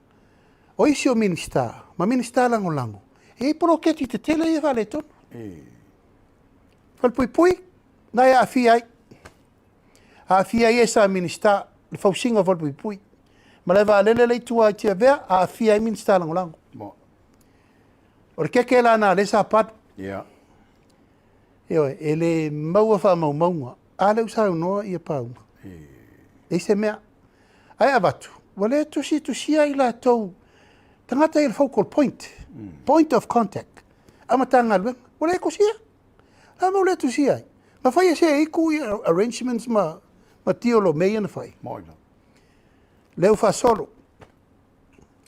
O isi o minista, ma minista lango. E proketi te tele e vale tonu. Fal pui, na ia afia ai. A afia ai esa minista, le fausinga fal pui. Ma le valele le tua tia vea, a afia ai minista lango. O le keke la na le sa pat. Ia. E le maua wha maunga, a le usau noa ia pau. E se mea, ai avatu, wale tusi ai la tau, tangata il focal point, point of contact. Amatanga luenga, wale kusia. Ama ule tusi ai. Ma fai se iku arrangements ma tio lo mei na fai. Moina. Leu fa solo.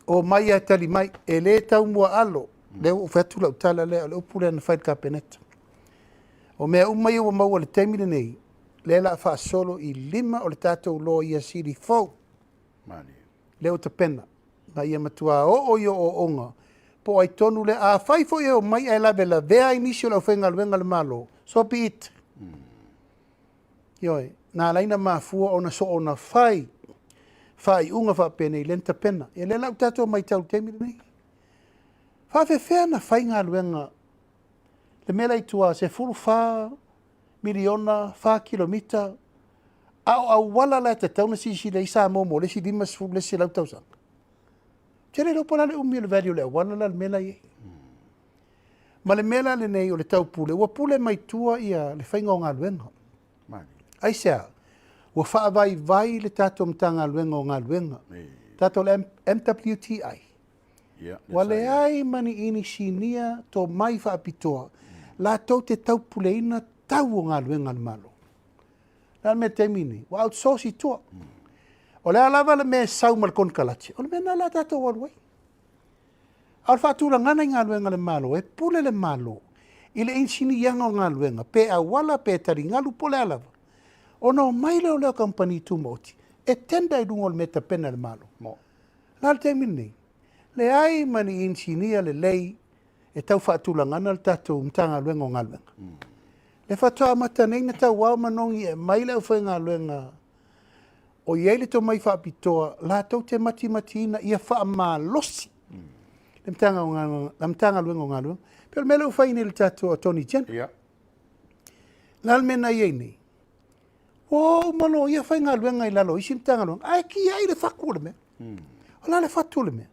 O mai tali mai e le tau mua alo. Leu fatu la utala le pule na fai ka peneta. O mea umai o mau le temine nei. le la fa solo I lima o le tatou lo ia siri fau. Mani. Le o te pena. Na ia matua o yo o onga. Po ai tonu le a fai fo e o mai ai lawe la vea inisio la whenga luenga le malo. So be it. Ioi, nā laina mafua ona so ona fai unga wha pene I lenta pena. E le lau tatou mai tau temi nei. Wha whewhea na whai ngā luenga. Le mela I tua se furu wha miliona, wha kilomita. Au wala la te tauna si le isa momo, le si dimas fu le si lau tausanga. Tere lo pala le umi le value le wala la le mela I. Ma le mela le nei o le tau pule. Ua pule mai tua ia le whainga o ngā luenga. Ai sea, ua whaavai le tatou mtanga luenga o ngā luenga. Tatou le MWTI. Wa le ai mani ini sinia to mai whaapitoa. La tau te tau puleina tau o ngā luenga le malo. La me te mini, wa outsource I toa. O le alawa le me sau mal kon kalati. O le mena la tatou waruai. Al whaatura ngana I ngā luenga le malo, e pule le malo. I le insini yanga o ngā luenga, pe a wala pe tari ngalu pole alawa. O no mai leo leo company tu moti. E tenda I dungo le meta pena le malo. Nā le te mini. Le ai mani insinia le lei e tau whaatula ngana le tatou mtanga luenga o ngā luenga. Le whatoa mata nei na tau wau manongi e mai leo whai ngā luenga. O iei to mai whaapitoa, la tau te mati ina ia wha ma losi. Le mtanga luenga o ngā luenga. Pero me leo whai ni le tatou Attorney General. Nā mena iei nei. O malo ia whai ngā luenga I lalo, isi mtanga luenga. Ai ki ai le whaku le mea. O la le whatu le mea.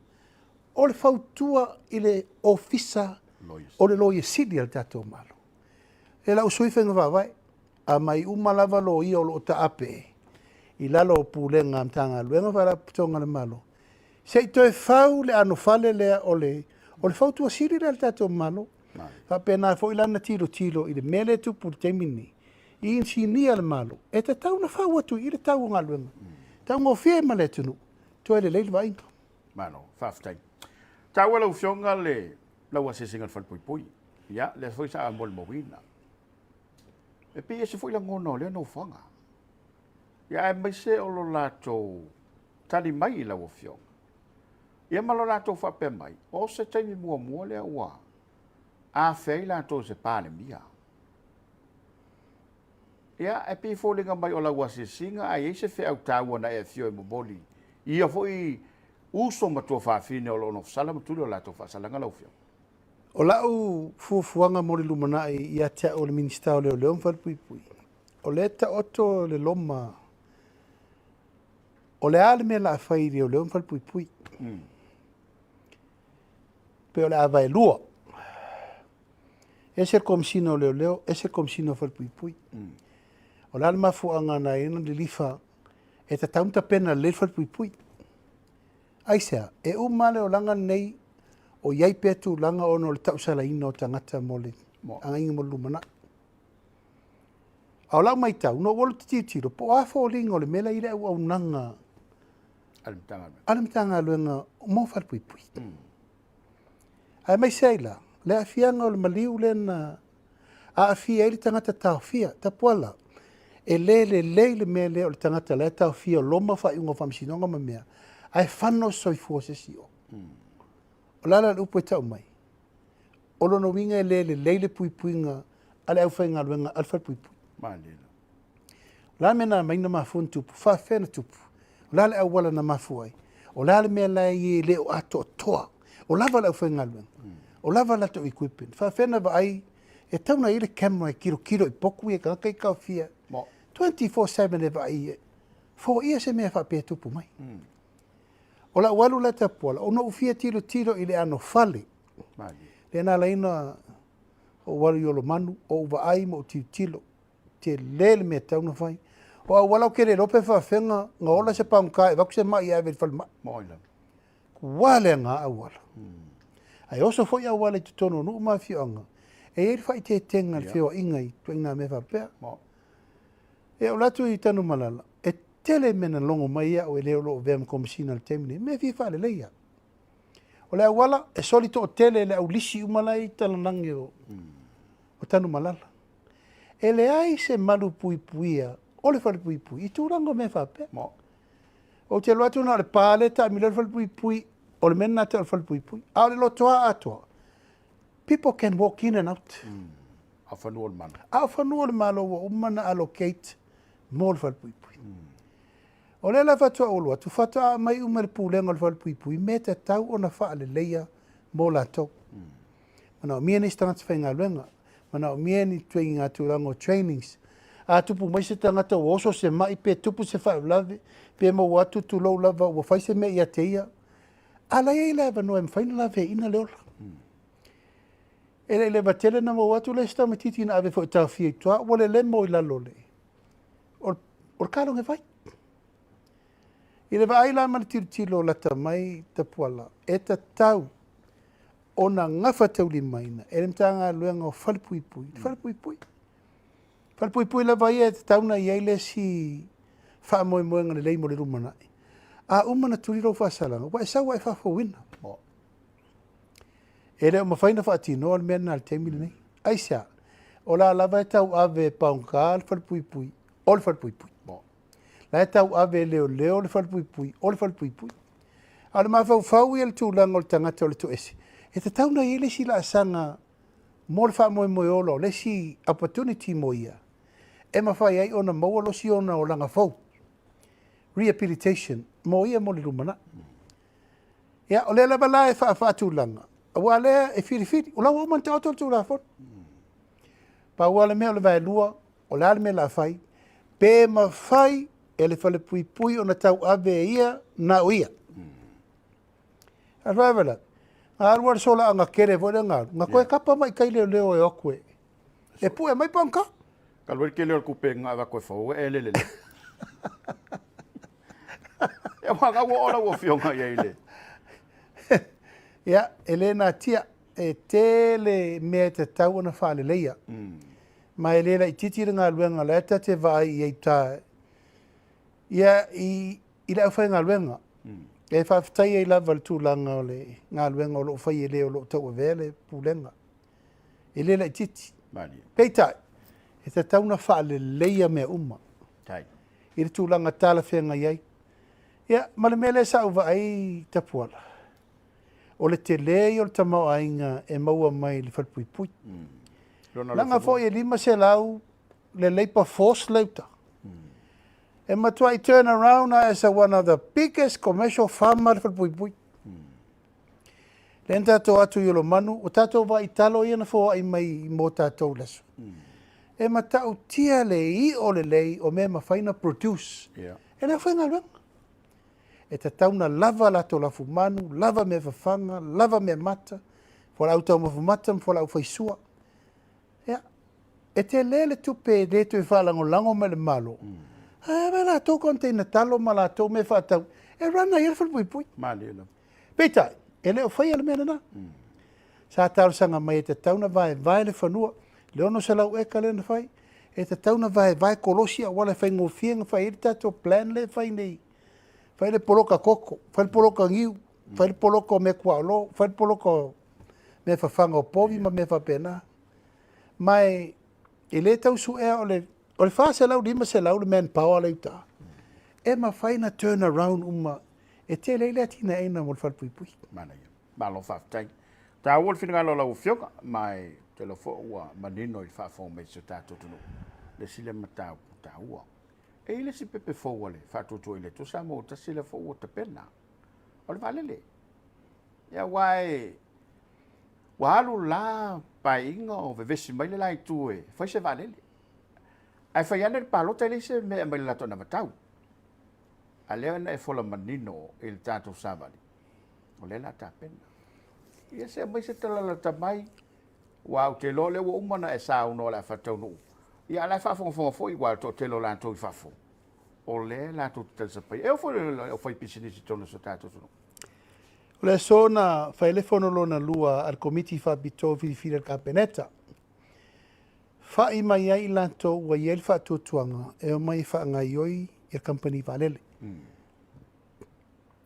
O le whautua I le ofisa o le loia sidi al tatou malo. E la usui whenga wawai. A mai umalava lo ia o lo ta ape. I lalo o pūlenga mtanga luenga wala putonga le malo. Se I toe whau le anofale lea o le whautua sidi al tatou malo. Whapena fo ilana tilo I le mele tupu te mini. I insinia le malo. E te tau na whau atu I le tau o ngā luenga. Tau ngō whie ma le tunu. Toe le leile wainga. Mano, whaftai. Tau ala ufionga le lau asesinga le whalpuipui. Ia, le fwoi sa amol mawina. E pi e se fwoi la ngona o lea no whanga. Ia e mai se o lo lato tani mai I lau ufionga. Ia malo lato whape mai. O se taimi mua lea ua. A fei lato se palemia. Ia, e pi fōlinga mai o lau asesinga, ai se fe au tāua na e fio e moboli. Ia fwoi uso matua whaafine o lono whasala matuli o lato whaasalanga lau fio. O lau fuafuanga mori lumanai I atea o le Ministerial leo leo mwhalpuipui. O le ta oto le loma. O le ale mea la whai leo leo mwhalpuipui. Pe o le awai lua. Ese komisino leo leo, ese komisino whalpuipui. O le ale mafuanga na ena le lifa e ta taumta pena le whalpuipui. Aisea, e umale o langa nei o iai petu langa ono le tausala ina o tangata mole. Anga inga mo lumana. Au lau mai tau, no wolo te tiro, po afo o lingo le mela ire au nanga. Alimtanga luenga mo whalpuipui. Ai mai seila, le afianga o le maliu le na a afia ili tangata taofia, tapuala. E le mele o le tangata le taofia loma wha iunga whamsinonga mamea. Ai whano soifua se si o. O lala le upo e tau mai. O lono winga e leile puipuinga ale au whainga luenga alfa puipui. Lala mena maina mafu tupu, whawhena tupu. O lala au wala na mafu ai. O lala mea lai e leo ato toa. O lava le au whainga luenga. O lava la to equipment. Whawhena wa ai e tauna ile camera e kiro I poku e kaka I kaufia. 24/7 e wa ai e. Fo ia se mea whapea tupu mai. O la walu la tapuala, o no ufia tiro I le ano fale. Le na laina o walu yolo manu, o uwa ai mo tilo. Te lele me tauna fai. O a walau kere lope whawhenga, ngā ola se paunka e waku se mai awe whale mai. Wale ngā awala. Ai oso foi a wale tutono no mafionga. E eri fai te tenga le whio ingai, tuina me whapea. E o latu I tanu malala. Tele mena longo mai ia o e leo loo vea komisina le temine, me fi whale leia. O lea wala, e soli to o tele le au lisi umalai talanange o tanu malala. E le ai se malu puipuia, o le whale puipui, I tūrango me whape. Mo. O te loatu na le pāle ta mi le whale puipui, o le mena te le whale puipui. A le lotoa atoa. People can walk in and out. A whanua le mana. A whanua le malo wa umana allocate mo le whale puipui. O le la whatua olua, tu whatua mai uma le pūlenga le whale puipui, me te tau o na wha le leia mo la tau. Mana o mia ni stangata whainga luenga. Mana o mia ni tui ngā tūrango trainings. A tupu mai se tangata o oso se mai pe tupu se whao lave, pe mo watu tu lau lava o whai se me ia te ia. Ala ia ila eva noe mwhaina lave ina leola. Ele le batele na mo watu le sta matiti na ave fo ta fi toa wole le mo ila lole. Or kalo nge vai. Ile va ila man tilo la ta mai ta puala. E ta tau ona ngafa tau li maina. Ele mtanga luenga o falpuipui. Falpuipui. Falpuipui la vai e tau na iele si fa mo mo ngale le mo le rumana. A umana turiro fa salanga. Wa sa wa fa fo wina. Ele ma faina fa tino al mena al temile nei. Aisa. Ola lava tau ave paunka fal puipui. Ol fal puipui. La tau ave leo le fal puipui. Ol fal puipui. Al ma fa el tu langol tangata le tu ese. E te tau na ele si la sanga mol fa mo olo le si opportunity mo ia. E ma fa ai ona mo lo si ona o langa fo. Rehabilitation mo ia mo le rumana. Ya ole la bala e fa tu langa. Wale e firi o la o man tau tu la fo pa wale me le vai lua o la me la fai pe ma fai ele fale pui ona tau ave ia na uia arvela arwar sola anga kere vo nga koe kapa mai kai leo e okwe e pu e mai panka Kalwer ke leo kupe nga va koe fo ele e ma wo ola wo fionga ile Ya, Elena tia e tele me te tau na whaale leia. Ma Elena I titira ngā luenga leta te vai I ta. Ia I lau whai ngā luenga. E whawhitai e lava le tūlanga o le ngā luenga o lo whai e leo lo tau a vele pūlenga. Elena I titi. Pei tai. E te tau na whaale leia mea uma. Tai. I le tūlanga tala whenga iai. Ia, ma le mele sa uva ai tapuala. O le te lei o le tamau ainga e maua mai le whalpuipui. Langa fo e lima se lau le leipa force leuta. E matua I turn around as one of the biggest commercial farmer le whalpuipui. Le entato atu I lo manu, o tato wa I talo I ana fo ai mai mo tato lesu. E matau tia le I o le lei o me mawhaina produce. E na whainga luanga. E te tauna lava lato la fumanu, lava me whawhanga, lava me mata, fora au tau mawhamata, fora au whaisua. Ia, e te lele tupe e reto I whalango lango me le malo. E me la tau konteina talo ma la tau me whatau. E rana I alfa pui. Malila. Peitai, e leo whai ala mena na. Sa tau sanga mai e te tauna vai le whanua, leono se lau eka le na whai, e te tauna vai kolosia, wale whai ngofienga whai e tato plan le whai nei. Fai le poloka koko, fai le poloka ngiu, fai le poloka me kualo, fai le poloka me whawhanga o povi ma me whapena. Mai, e le tau su ea o le wha se lau lima se lau le manpower le uta. E ma fai na turn around uma, e te leile atina eina mo le whalpuipui. Mana ia, malo whaftai. Tā ua le whina ngalo lau whioka, mai te lo fo ua manino I whafo me se tātou tunu. Le sile matau tā ua. E ile si pepe fōua le whātutu ile tu sa mo ta sila fōua ta pena. O le valele. Ia wai walu la pai inga o vevesi mai le lai tu e. Fai se valele. Ai fai ane le palota ile se me mai la tona matau. A leo na e fola manino il tātou savali. O le la ta pena. Ia se mai se tala la tamai. Wa te lo le wa umana e sa uno la whatau nuu. Ia la whawhonga fo igual to telo la to I whafo. O le la to te sapai. E o fai pisinisi tonu sa tātou tunu. O le sona whailefono lona lua al komiti whabito whiwhira al kapeneta. Whai mai ai lanto wa iel whatutuanga e o mai whaangai oi I company valele.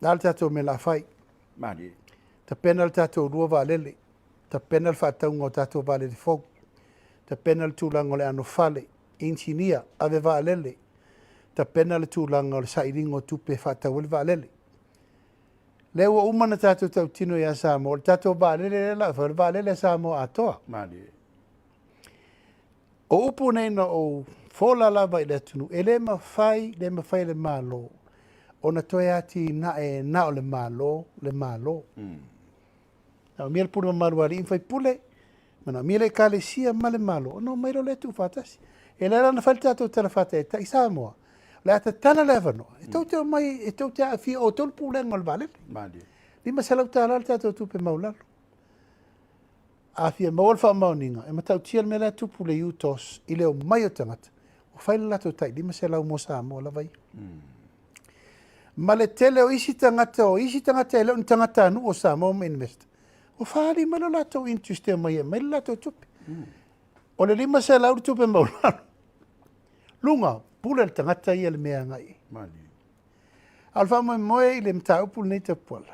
Nal tātou me la whai. Mani. Ta pena tātou rua valele. Ta pena whataunga o tātou valele fogu. ta pena le tūlanga o le ano fale, insinia, ave vaalele, ta pena le tūlanga o le sairingo tupe whatau le vaalele. Le ua umana tātou tau tino ia Samoa, le tātou vaalele la, le vaalele Samoa atoa. Mali. O upu nei na o fola lava i le tunu, e le mawhai le malo, o na toe ati na e na o le malo. Na mia le pule mamaruari in fai pule, mana mia le kale sia ma le malo, no mairo le tu fatasi. E le rana fai tātou tala fata e tai Samoa, le ata tana le avano, e tau te mai, e tau te awhi o tolu pulenga le valele. Mali. Lima salau tāla le tātou tupe maulalo. Afia mawal wha mauninga, e matau tia me la tupu le utos, i leo mai o tangata. O whaile lato tai, lima salau mo Samoa la vai. Ma le tele o isi tangata e leo ni tangata anu o Samoa ma investa. O whaari malo lato interest e mai le lato tupe. O le lima salau tupe maulalo. Lunga, pula le tangata ia le mea ngai. Mali. Alfa moe i le mta upu nei te puala.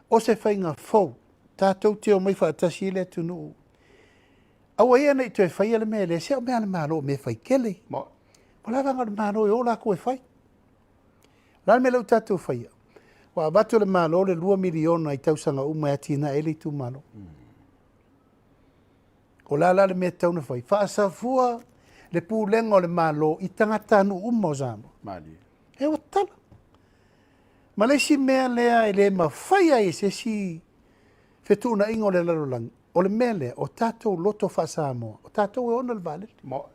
O se whainga fau, tātou te o mai whaatasi le tunu. Awa ia nei toi whai ale mea le se o mea le maro me whai kele. Mo. O la vanga le maro e o la koe whai. Lal me lau tātou whai. Wa watu le maro le 2 miliona i tausanga uma e tina e le tu maro. O la le mea tauna whai. Whaasa fua le pūlenga o le maro i tangata anu uma o zamo. Mali. E o tala. Ma le si mea lea e le ma whaia e se si whetuna ingo le larolangi. O le mea lea, o tātou loto wha Samoa. O tātou e ona le vale. Mo.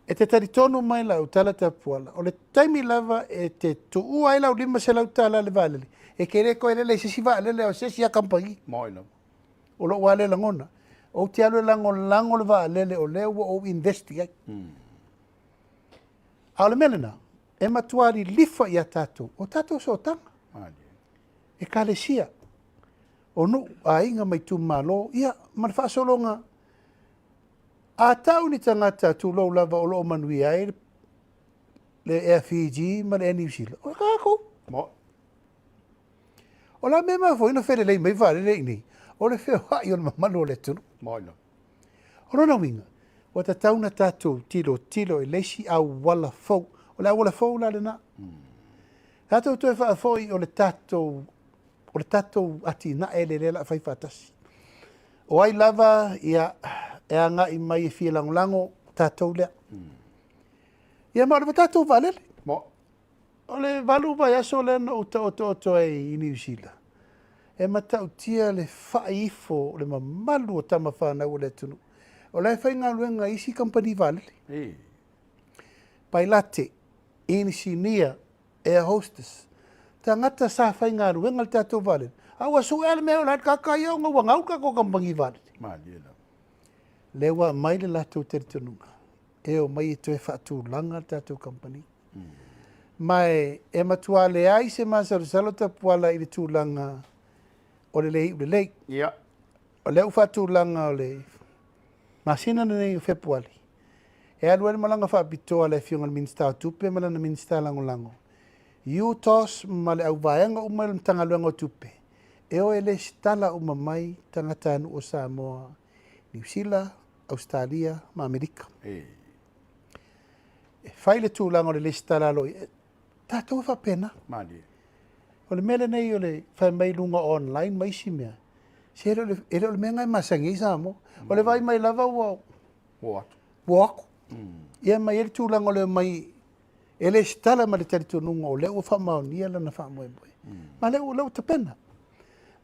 E te taritonu mai lau tala te apuala. O le taimi lava e te tuu ai lau lima se lau tala le vale. E ke reko e lele se si vale le o se si a kampangi. Mo ino. O lo wale langona. O te alu lango le vale o leo o investi ai. A le mele na. E matuari lifa i a tātou. O tātou so tanga. Mali. E kalesia. O no a inga mai tu malo. Ia, man whaasolonga. A tau ni tangata tu lo lava o lo manui ai. Le AFIOGA ma le New Zealand. O kako. Mo. O la mema fo ina fere lei mai vale lei ni. O le feo hai o le mamalo le tunu. Mo ino. O rona winga. O ta tauna tātou tilo e leisi a wala fau. O le awala fau la le na. Tātou toi wha foi o le tātou ati na e le lela whai whatasi. O ai lava ia e anga i mai e fia lango tātou lea. Ia ma o le tātou valele. Mo. O le valu vai aso le na o to e i New Zealand. E matau tia le whaifo o le mamalu o tama whanau o le tunu. O le whainga luenga isi company valele. Pai late, engineer, air hostess. Tangata sa whainga luenga le tātou valele. Awa su ele mea o lai kakai au ngau ngau kako kampangi valele. Mali ino. Lewa mai le latou teritonunga. E o mai e toe whaatu langa le tātou company. Mai e matua le ai se masarusalo tapuala i le tūlanga o le lei. Ia. O leu whaatu langa o le masina nei o Fepuari. E alua le malanga whaapitoa le fionga le minsta o tupe ma le minsta lango. Utos ma le au vaenga uma le tangaluanga o tupe. E o ele stala uma mai tangata anu o Samoa, New Zealand, Australia, ma Amerika. E whai le tūlanga o le stala loi. Tātou whapena. Mali. O le mele nei o le whai mai lunga online mai si mea. Se ere o le mea ngai masangi i Samoa. O le vai mai lava ua. Wako. Ia mai ele tūlanga o le mai ele stala ma le taritonunga o leo whamaunia lana whamoeboe. Ma leo te pena.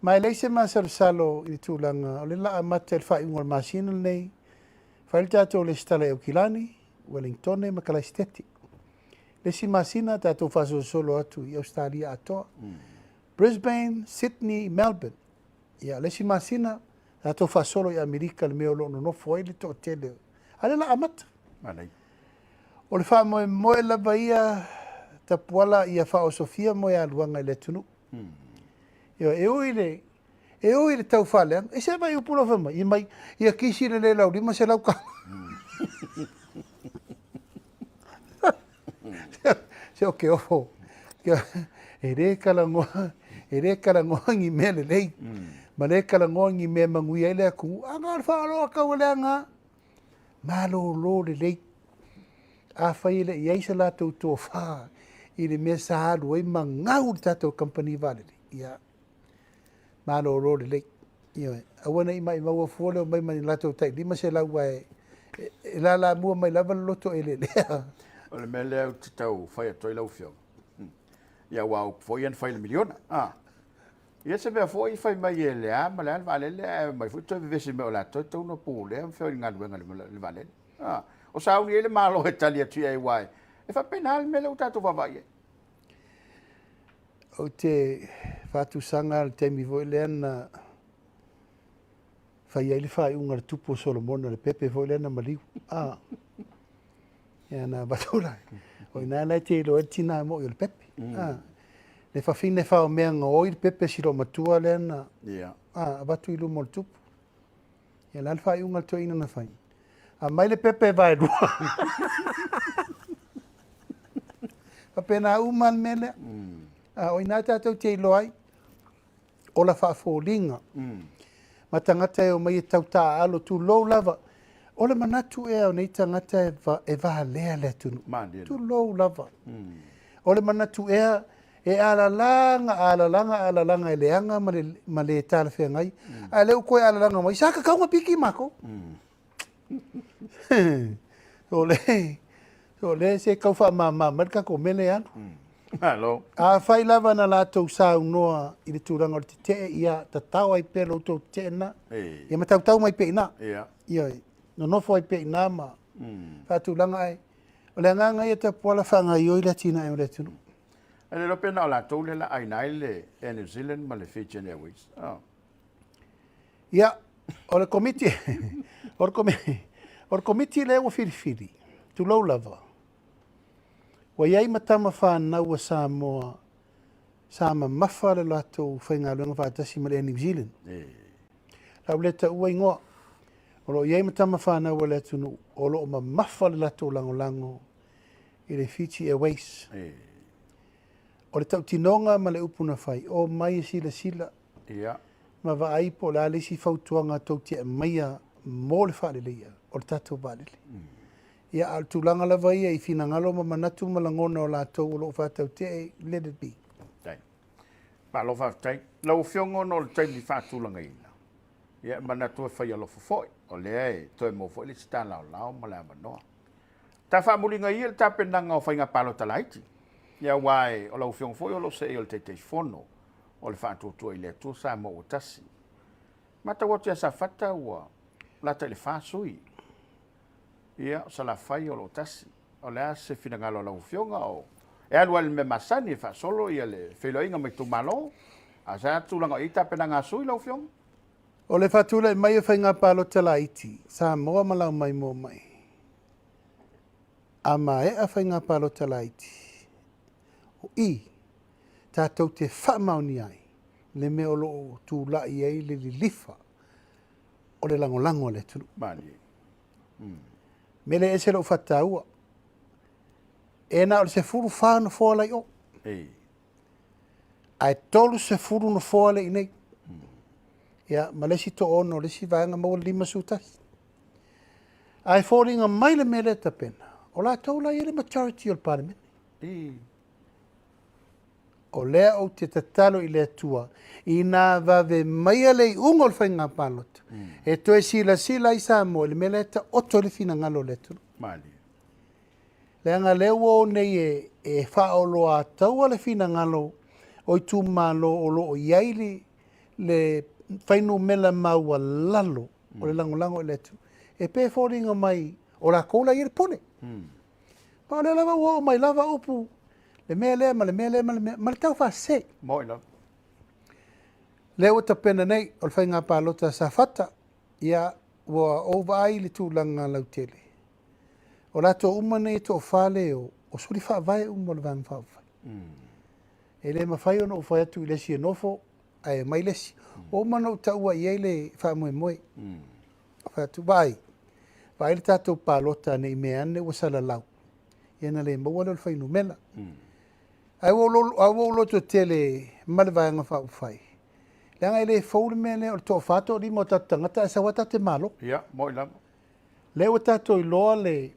Ma ele se masarusalo i tūlanga o le laa mata el whai unga masina nei. Whai le tātou le stala e Ukilani, Wellington e Makalaisteti. Le si masina tātou whaso solo atu i Australia atoa. Brisbane, Sydney, Melbourne. Ia le si masina tātou whasolo i Amerika le meo lono no foi le to tele. Ale la amata. Malai. O le wha moe lava ia tapuala ia wha o Sofia moe aluanga i le tunu. E oi le tau whaleang. E se mai upula whama. I mai ia kisi le lau lima se lau ka. Se o ke ofo. E re kalangoa ngi mele lei. Ma le kalangongi me mangui ai le aku. Anga whaaloa kaualeanga. Malo lo le lei. A whai le iei sa lātou tō wha. I le mea sa haru ai mangau le tātou company vale. Ia. Malo lo le lei. Ia. Awana i mai maua fuole o mai mani lātou tai. Lima se lau ai. E la mua mai lava loto e le lea. O le mea lea te tau whai atoi lau whio. Ia wau foi an whai le miliona. Ia se mea foi whai mai e lea, ma lea vale lea, mai fui toi vivesi mea o la toi tau no pū lea, whio i ngā luenga le vale. O sauni e le malo he tali atu e wai. E wha pena le mea leu tātou wawai e. O te whātu sanga le teimi voi lea na whai ai le whai unga le tupo Solomona le pepe voi lea na maliu. Ia na batura. O ina lai te ilo e tina mo i le pepe. Le whawhine whao mea ngā oi le pepe siro matua lea na. Abatu ilu mo le tupo. Ia la le whai unga le toi ina na whai. A mai le pepe vai rua. Papena uman mele. O ina tātou te ilo ai. O la whaafolinga. Ma tangata e o mai e tau tā alo tu lou lava. O le manatu e au nei tangata e vaha lea lea tunu. Tu lou lava. O le manatu e alalanga e leanga ma le tāla whea ngai. A leo koe alalanga mai. Saka kaunga piki mako. So le se kau wha marka ko mele anu. Hello. A whai lava na lātou sau noa i le tūranga o te te ia ta tau ai pēr loutou te na. Ia ma tau mai pe ina. Ia no nofo ai pe ina ma. Whātūranga ai. O le nganga ia ta poala whanga i oi le tina e o le tunu. E le lope na o lātou le la ainai le New Zealand ma le Fijian Airways. Ia, o le komiti. O le komiti le o whiriwhiri. Tu lau lava. Wa iai matama whanau a Samoa, Sama mawha le lātou whainga luenga whātasi ma le New Zealand. Lau leta ua ingoa. O lo iai matama whanau a le tunu, o lo ma mawha le lātou lango i le Fiji Airways. O le tau tinonga ma le upuna whai, o mai sila. Ma wa aipo la lesi whautuanga tau tia maia mō le whaalelea, o le tātou whaalele. Ia al tūlanga lava ia i whina ngalo ma manatu malangona o lātou o loo whātau te let it be. Pa lo whātai, lau whiongo no le taimi whātulanga ina. Ia manatu e whai alo fofoi, o lea e toi mo foi le sita lao ma lea manoa. Ta whaamulinga ia le tāpenanga o whainga palo talaiti. Ia wai o lau whiongo foi o lo se e o le teitei whono o le whātutua i le atua sa mo o tasi. Mata watu sa whata ua lata i le whāsui. Ia, sa la whai o lo tasi. O lea se whina ngalo lau whionga o. E alua le me masani e whaasolo ia le wheloinga mai tu malo. A sa tūlanga i tāpena ngā sui lau whionga. O le whātula i mai o whainga palo talaiti. Sa moa malau mai mō mai. A mai a whainga palo talaiti. O i, tātou te whamauni ai. Le me o loo tū lai ai le lifa. O le lango le tunu. Mani. Mele e se lo whataua. E na o se furu whāna fōla i o. Ai tolu se furu no fōla i nei. Ia, ma lesi to ono, lesi vāanga maua lima sūtasi. Ai fōringa mai le mele ta pena. O la taula i le majority o le Parliamentary. O lea o te tatalo i le atua. I nā vave maia le ungo le whainga pālota. E toe sila i Samoa, le mele ta oto le fina ngalo le tunu. Mani. Le anga leo o nei e whaolo a taua le fina ngalo o i tū malo o lo o iai le whainu mela maua lalo o le lango i le tunu. E pē fōringa mai o la koula i le pone. Pa le lava ua o mai lava upu. Le mea lea, ma le tau wha se. Moi la. Leo ta pena nei, o le whainga pālota sa whata, ia ua ova ai le tūlanga lau tele. O lato umane e to whale o suri wha vai umo le vang whawhai. E le mawhai ono o whai atu i lesi e nofo, ai mai lesi. O umana o taua i eile wha moe. Whai atu vai. Vai le tātou pālota nei mea ane ua sala lau. Iana le maua le whainu mela. Ai wo loto tele male vanga whawhai. Lenga ele fōle mea le o le tō whātua ni mo tatangata e sa wata te malo. Ia, mo i lama. Le o tātou i loa le...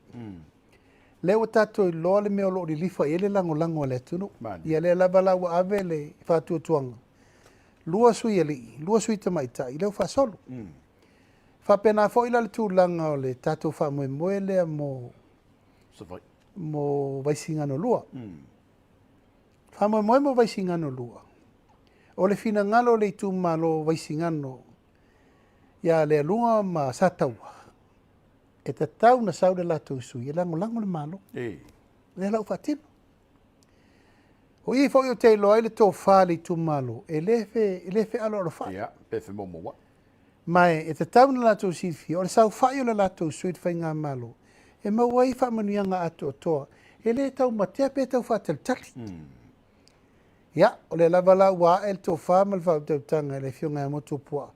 Le o tātou i loa le mea o lo li lifa ele lango le tunu. Ia le lava lau ave le whātua tuanga. Lua sui ali, lua sui tamaita, i leo whasolo. Whapena fo ila le tūlanga o le tātou whamoe lea mo... mo vaisingano lua. Whamoe mo vaisingano lua. O le fina ngalo le tu malo vaisingano ia le lunga ma sataua. E te tau na sau le lato sui, e lango le malo. Le lau whatino. O i fo i o te loa le tō whāli tu malo, e lefe alo alo whai. Ia, pefe momoa. Mai, e te tau na lato sifi, o le sau whai o le lato sui te whai ngā malo. E maua i whamanuianga ato o toa, e le tau matea pe tau whatel tali. Ia, o le lava la ua el tō whāmal whau tanga le fionga e motu pua.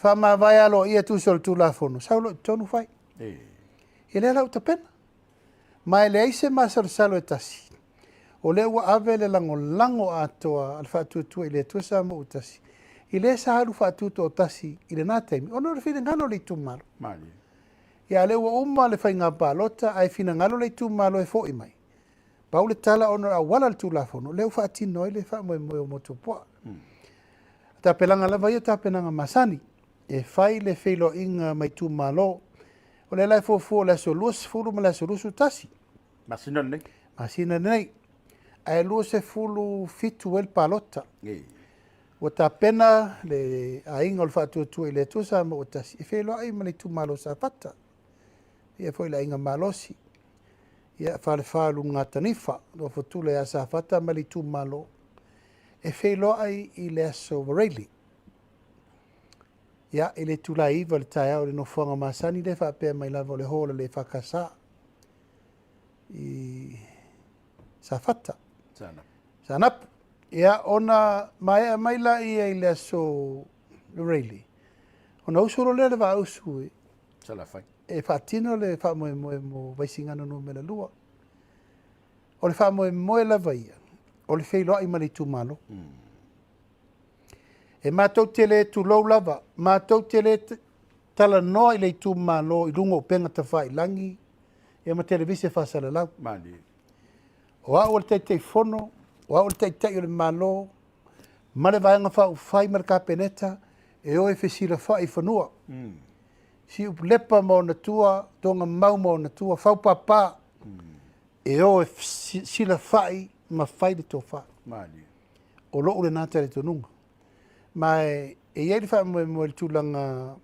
Whama vai alo ia tu sol tu la fono, saulo tonu whai. E le lau tapena. Mai le aise masar salo e tasi. O le ua ave le lango atoa al whātuatua i le tuasa mo utasi. I le sa haru whātuatua o tasi i le nātaimi. Ono le whina ngano le tūmalo. Ia le ua uma le whai ngā pālota ai whina ngano le tūmalo e fōi mai. Pau le tala ono a wala le tūlafono, leo whaatino i le whaamoe o motu pua. Ta pelanga lava ia ta penanga masani, e whai le whilo inga mai tūmalo, o le lai fōfō le so luas fulu ma le so lusu tasi. Masina nei. Masina nei. Ai luas e fulu fitu el palota. O ta pena le a inga o le whaatuatua i le tuasa ma o tasi. E whilo ai ma le tūmalo sa pata. Ia fōi la inga malosi. Ia whale whalu ngā taniwha, no whatule a sa whata mali tū malo, e whilo ai i le aso wareili. Ia, i le tūla iwa le tai au le no whanga masani le whapea mai lava le hola le whakasa. I sa whata. Sanap. Ia, ona mai la i le aso wareili. Ona usuro le wa usui. Salafai. E whaatino le whaamoe mo vaisingano no mele lua. O le whaamoe la vaia. O le whailoa i mali tūmalo. E mātou te le tu lau lava. Mātou te le tala noa i le tūmalo i lungo o penga ta whai langi. E ma televisi whaasala lau. O au le teitei fono. O au le teitei o le malo. Ma le vaenga whau whai mara kapeneta. E o e whesira whai whanua. Si upulepa mo na tua, tonga mau mo na tua, whau papa, e o e sila whai, ma whai le tō whai. O loo le nāta le tonunga. Mai e iei le whai mo le tūlanga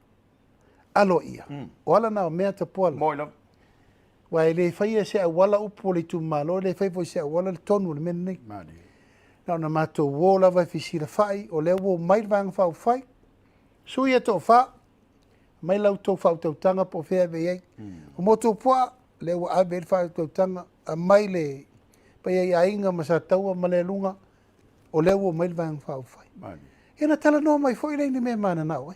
alo ia. O ala nao mea ta poala. Moila. Wai le whai e se a wala upo le tūmalo, le whai se a wala le tonu le mene nei. Nao na mātou wō lava e whisira whai, o le wō mai vanga whau whai. Sui e tō whai. Mai lau tō whautautanga po whea vei ei. O moto pua, le ua awe le whautautanga, a mai le, pai ei a inga ma sa taua ma le lunga, o le ua mai le vang whauwhai. E na tala noa mai fwoi leini mea mana nao,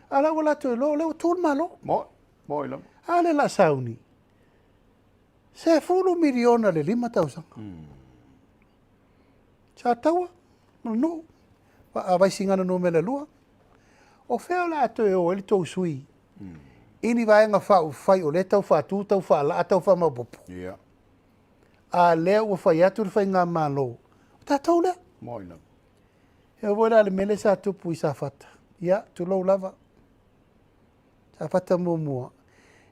A lau ala to e lo, le ua tūn malo. Mo ilam. A le la sauni. Se fulu miliona le 5,000. Sa taua, no, a vaisingana no me le lua. O whea la ato e o ele tau sui. Ini vaenga whau whai o le tau whātū, tau whāla, a tau whamabopu. A lea ua whai atu le whai ngā mālo. O tā tau lea. Moina. E o wera le mele sa tupu i sa whata. Ia, tu lau lava. Sa whata mua.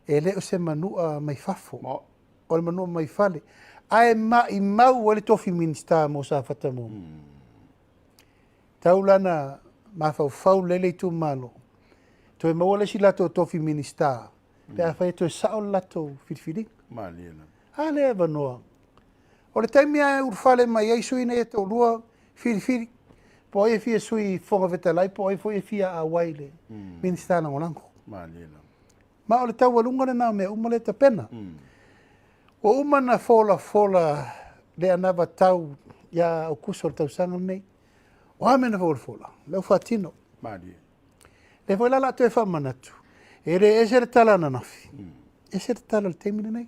E le o se manua mai whafo. O le manua mai whale. A e i mau o le tofi minista mo sa whata mua. Tau lana... ma fau lele tu malo to e mo le si lato tofi minista pe a fai to sa o lato filfili malina ale vanoa o le taimia urfale mai ai sui ne to lua filfili po e fia sui fonga vetalai po e foi fia a waile minista na ngolango malina ma o le tau lunga na me umale ta pena o umana fola le anava tau ya o kuso tau sanga nei o amena fola leu fatino mali le foi la te fa manatu ere ese tala na nafi ese tala le temine nei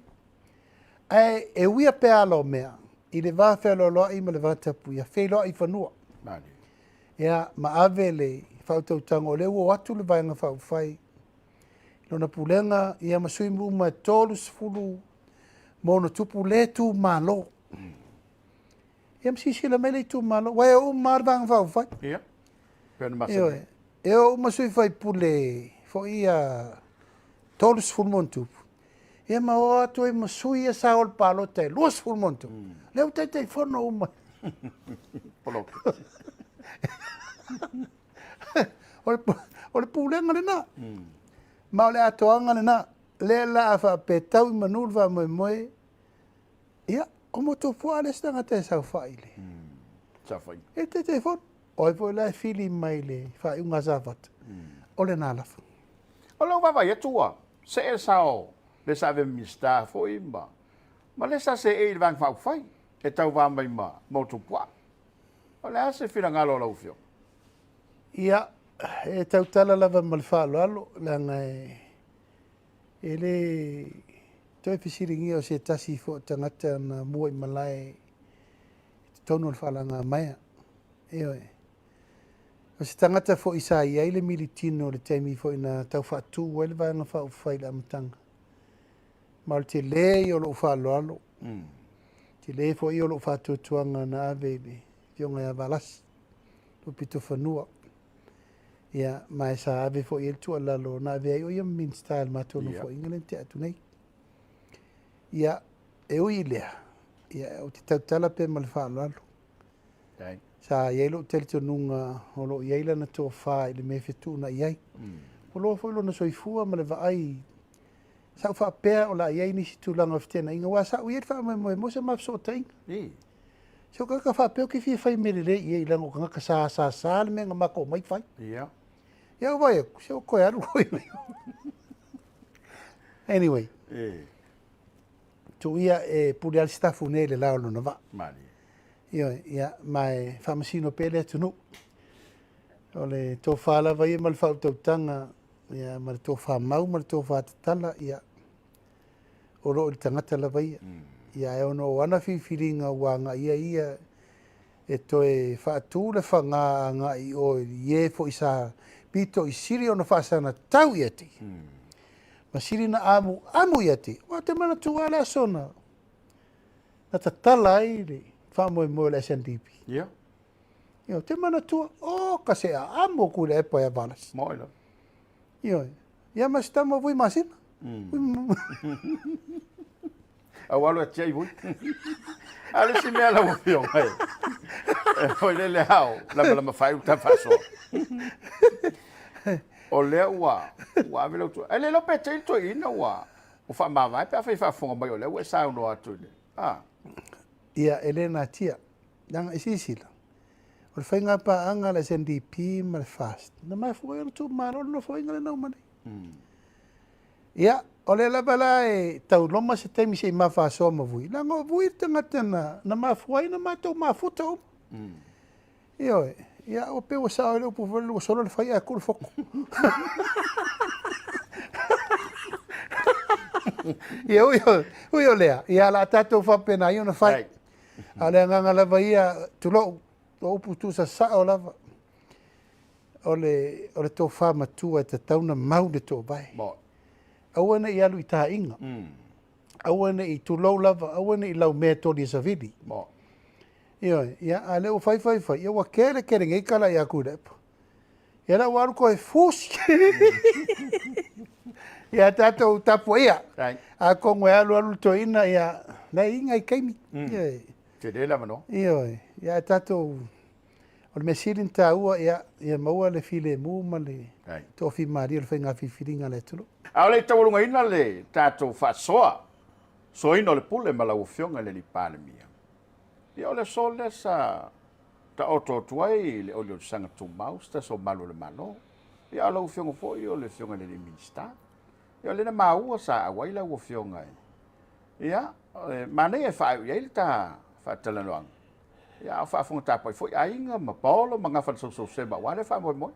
ai e wia pe alo mea i le va fe lo i me le va tapu ia fe lo i fanua mali ia ma ave le whautautanga o leo o atu le vaenga whauwhai. Lona pulenga ia masui muma tolu sifulu mono tupu le tu malo. Ia msisi la mele tu malo. Wai o mar vanga whauwhai. Ia. Pena masui. E o masui whai pule fo ia tolu sifulu mono tupu. Ia ma o atu e masui e saol palo te lua sifulu mono tupu. Leo te whono uma. Poloke. O le pulenga le na. Ma o le atoanga le na. Le la afa pe tau i manul va moe moe. Ia, o mo tō pua le stanga te sau whai le. Sa whai. E te whon. O e po lai fili mai le whai unga zawat. O le nalafa. O lau wawa ia tua. Se e sao le sa ve mista fo imba. Ma le sa se e vang whau whai. E tau wā mai ma mo tō pua. O le ase whina ngalo lau fio. Ia, e tau tala lava malwhalo alo. Langa e le toi pisiringi o se tasi fo tangata na mua i malai tonu al whalanga maia. Eo e. O se tangata fo isa i aile militino le teimi fo ina tau whatu wale vanga whau whaila amatanga. Ma te le i o lo whalo alo. Te le fo i o lo whatu tuanga na ave le fionga ia valas. Lo pito whanua. Ia, mai sa ave fo i el tua lalo na ave ai o ia min style matono fo ingalen te atu nei. Ia, e ui lea. Ia, o te tautala pe malwhalo alo. Sa iai lo tele tonunga o lo iai lana tō wha i le me whetu na iai. O lo fo ilo na soifua ma le vaai. Sa u whaapea o la iai nisi tūlanga o whetena inga. Wa sa u iai wha moe mo se mapso o tainga. So ka whaapea o ki fia whai merele iai langa o ka ngaka sa le menga mako mai whai. Ia vai aku, se o koe aru koe mai. Anyway. Tu ia e puli al stafu nei le lao lona va. Mali. Ia mai whamasino pele atunu. O le tō whala vai e mal whau tautanga. Ia ma le tō whamau, ma le tō whatatala. Ia o ro i tangata la vai. Ia e ono o ana whiwhiringa wanga ia e toe whaatu le whanga i o ie fo isa pito i siri o na whasana tau ia ti. Ma siri na amu ia ti. Wa te mana tua le asona. Na ta tala ai le whamoe moe le SNDP. Ia. Ia, te mana tua, kase a amu ku le epo e valas. Moila. Ia mas tamo vui masina. Au alo e tia i vui. Ale si mea lau fio mai. Foi le hao, lama whai uta whasoa. O lea ua avela utua. Ele lo pe te ito ina ua. O wha mawai pe a whai whafonga mai o lea ua sa uno atu ne. Ia Elena tia. Nanga isisila. O le whainga pa anga le SNDP ma le fast. Na mai fua ia tu maro no fua inga le nau mani. Ia, o le labala e tau loma se teimi se ma fa so ma vui. Nanga o vui tangata na ma fua ina ma tau ma futa o. Ia o pe o sa le upu velu solo le fai a kul foko. Ia ui o lea. Ia la tatou whapena i ona fai. A lea nganga lava ia tulo o upu tu sa o lava. O le tō whamatua e te tauna mau le tō vai. Awana i alu i taha inga. Awana i tulo lava. Awana i lau mea tōni sa vidi. Ia, a leo fai. Ia wa kere ngei kala i aku repa. Ia la waru koe FOSI. Ia tatou tapu ia. A kongo e alu to ina ia. Na inga i kaimi. Te rela mano. Ia tatou. O le mesirin ta ua ia maua le file mu ma le. Tofi mari le whainga whiwhiringa le tulu. A le taurunga ina le tatou whasoa. So ino le pule malau fionga le li PALEMIA. Ia o le sole sa ta oto tuai le olio sanga tu maus ta so malo le malo. Ia lau fionga fo i o le fionga le minister. Ia le na maua sa awai la ua fionga e. Ia, mane e whaau ia ili ta whatalanoang. Ia o whaafunga tāpai fo i ainga ma polo ma ngawhan so seba wane wha moe moe.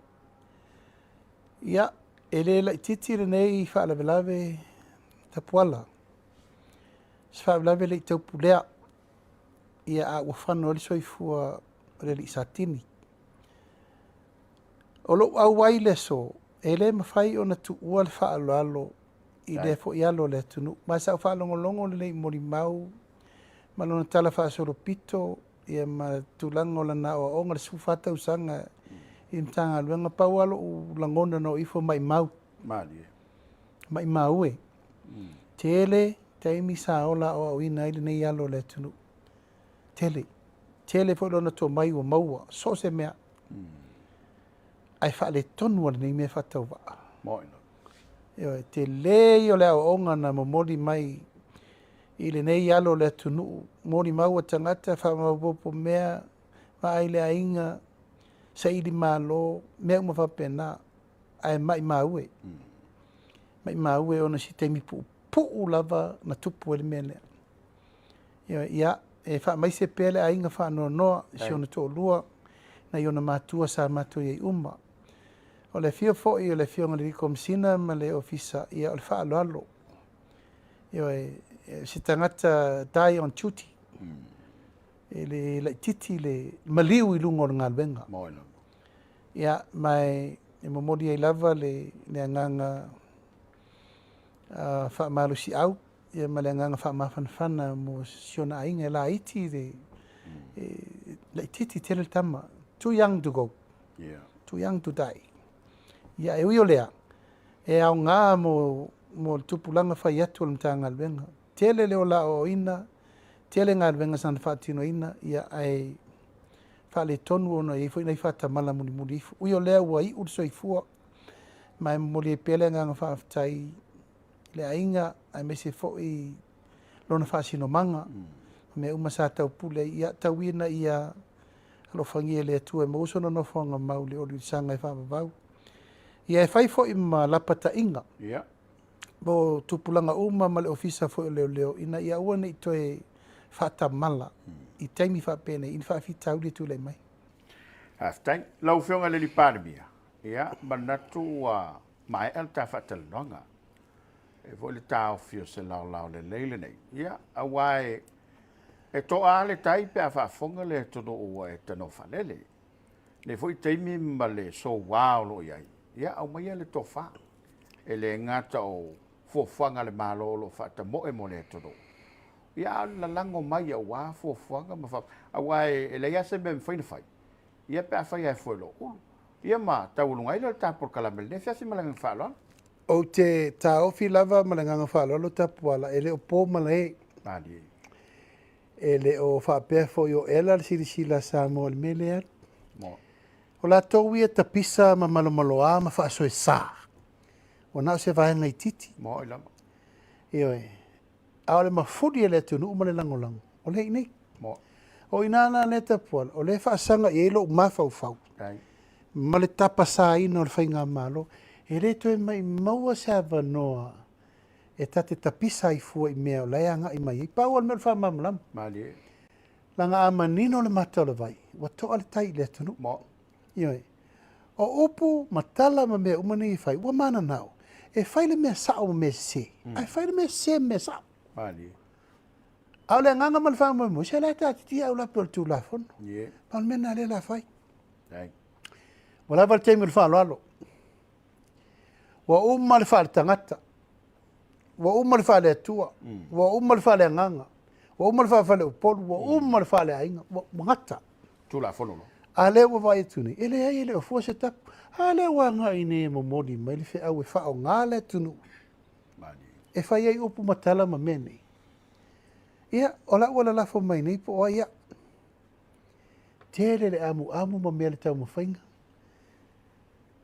Ia, ele la ititire nei whaalawelawe tapuala. Whaalawelawe le i taupulea. Ia a ua whanau li soifua re li satini. O lo au ai le so, e le mawhai o na tu ua le whaaloalo i le fo i alo le tunu. Ma sa o whaalongolongo le mori mau, ma lona tala whaasoro pito, ia ma tulango la na o onga le sufata usanga i mtanga luenga pau alo u langona no ifo mai mau. Mai mau e. Tele, taimi sa ola o au ina ili nei alo le tunu. Tele. Tele fo lona to mai o maua, so se mea. Ai wha le tonu ala nei mea whatau waa. Moina. Te le o le au onga na momoli mai i le nei alo le tunu. Mori maua tangata wha mawapopo mea, ma ai le ainga, sa ili malo, mea uma whapena, ai mai maue. Mai maue ona si teimi puu lava na tupu ele mea lea. Ia, e wha mai se pele ainga wha noa noa, si ona tō lua, na i ona mātua sa mātua iei uma. O le fio fo'i o le fio ngari komsina ma le ofisa ia o le wha alo. Ia si tangata die on duty. E le titi le maliu i lungo o ngā luenga. Moina. Ia, mai e momodi ai lava le anganga wha malu si au. Ia ma le anganga wha mawhanawhana mo siona ainga e la iti le titi tele tama. Too young to go. Yeah. Too young to die. Ia e ui o lea. E au ngā mo tupulanga whai atu o mta ngā luenga. Tele leo la o ina. Tele ngā luenga sana whaatino ina. Ia ai whale tonu ona e fo ina i whaatamala muni muni ifu. Ui o lea ua i urso i fua. Mai mori e pele ngā whaafitai. Le ainga ai mese fo i lona whaasino manga. Me uma sa tau pule. Ia tau ina ia alo whangia le atua e mauso no whanga mau le ori sanga e whaamavau. Ia e whai fo i ma lapata inga. Yeah. Bo tupulanga uma ma le ofisa fo i leo leo. Ina ia ua nei toe whaata mala. I taimi whaapene. Ina whaafitau le tu le mai. Haftai. Lau whionga le li Parliamentary. Ia. Manatu mai el ta whaatalanoanga. E fo le tau fio se lau le leile nei. Ia. Awai. E toa le tai pe a whaafonga le tono ua e tano whanele. Le fo i teimi ma le so wao lo iai. Ia au mai le tofa. E le ngata o fuafuanga le malo lo whaata moe mo le tono. Ia la lango mai a wā fuafuanga ma wha. Awai e le iase me mwhaina whai. Ia pe a whai e fuelo. Ia ma taulunga ilo le tāpur kalamele. Ne fiasi malanga whaaloan. O te tā ofi lava malanga whaaloalo tapuala. E le o pō malae. Mali. E le o whaapea fo i o ela sirisila sa mo le mele atu. Mo. O la tau ia tapisa ma malomaloa ma whaaso e sā. O nao se vahenga i titi. Mo ilama. Ioe. A o le mafuri e le tunu umane langolango. O le inei. Mo. O inana le tapuala. O le whaasanga i eilo umafau fau. Ai. Ma le tapa sā ina o le whainga malo. E re toi mai maua se avanoa. E tate tapisa i fua i mea o leanga i mai. I pau al mea wha mamlam. Mali. Langa ama nino le mata o le vai. Wa toa le tai le tunu. Mo. Ioi. O upu matala ma mea umane i whai. Wa mana nao. E whai le mea sao me se. Ai whai le mea se me sao. Mali. Au le nganga ma le wha mamu. Se lai tati tia au lapi o le tū la fono. Yeah. Pal mena le la whai. Ai. Wa lai wale teimi le wha alo. Wa umma le wha le tangata. Wa umma le wha le atua. Wa umma le wha le nganga. Wa umma le wha le upolu. Wa umma le wha le ainga. Wa ngata. Tu la fono. A le ua vai tuni. Ele ai ele o fua se tapu. A le ua ngā ine e momodi mai le whi au e wha o ngā le tunu. Mali. E whai ai upu matala ma mene. Ia, o la ua la lafo mai nei po o ia. Tere le amu ma mea le tau mawhainga.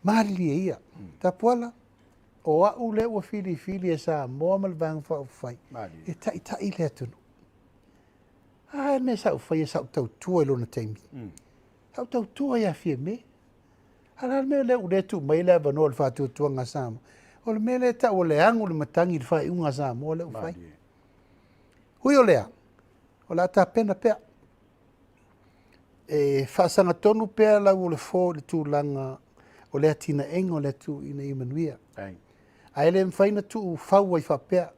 Mali e ia. Tapuala. O au le ua fili e sa moa mal vang wha o whai. Mali. E tai le tunu. Ai me sa o whai e sa o tau tua ilo na teimi. Hau tau tua ia fie me. Hala me le ure tu mai le vano le whātua tua ngā sāma. O le me le ta o le angu le matangi le whai unga sāma o le uwhai. Hui o lea. O la ta pena pea. E whaasanga tonu pea lau o le fō le tūlanga o le atina engo le tu ina imanuia. Ai. A ele mwhaina tu u whau ai whapea.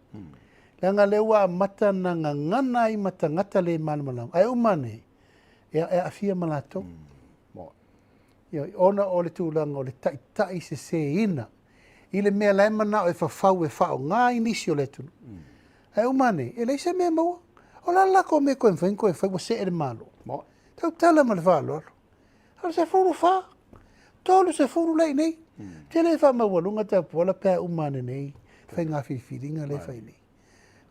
Langa le ua mata na ngana i mata ngata le malamalam. Ai umane. E afia malato. Mo. ona o le tūlanga o le tai se ina. I le mea lai mana o e whawhau e whao ngā inisi o le tunu. E umane, e leise mea maua. O la lako me koe mwhain wa se ere malo. Tau tala ma le whalo alo. Alo se furu wha. Tolu se furu lei nei. Te le wha maua lunga te apuala pēr umane nei. Whai ngā whiwhiringa le whai nei.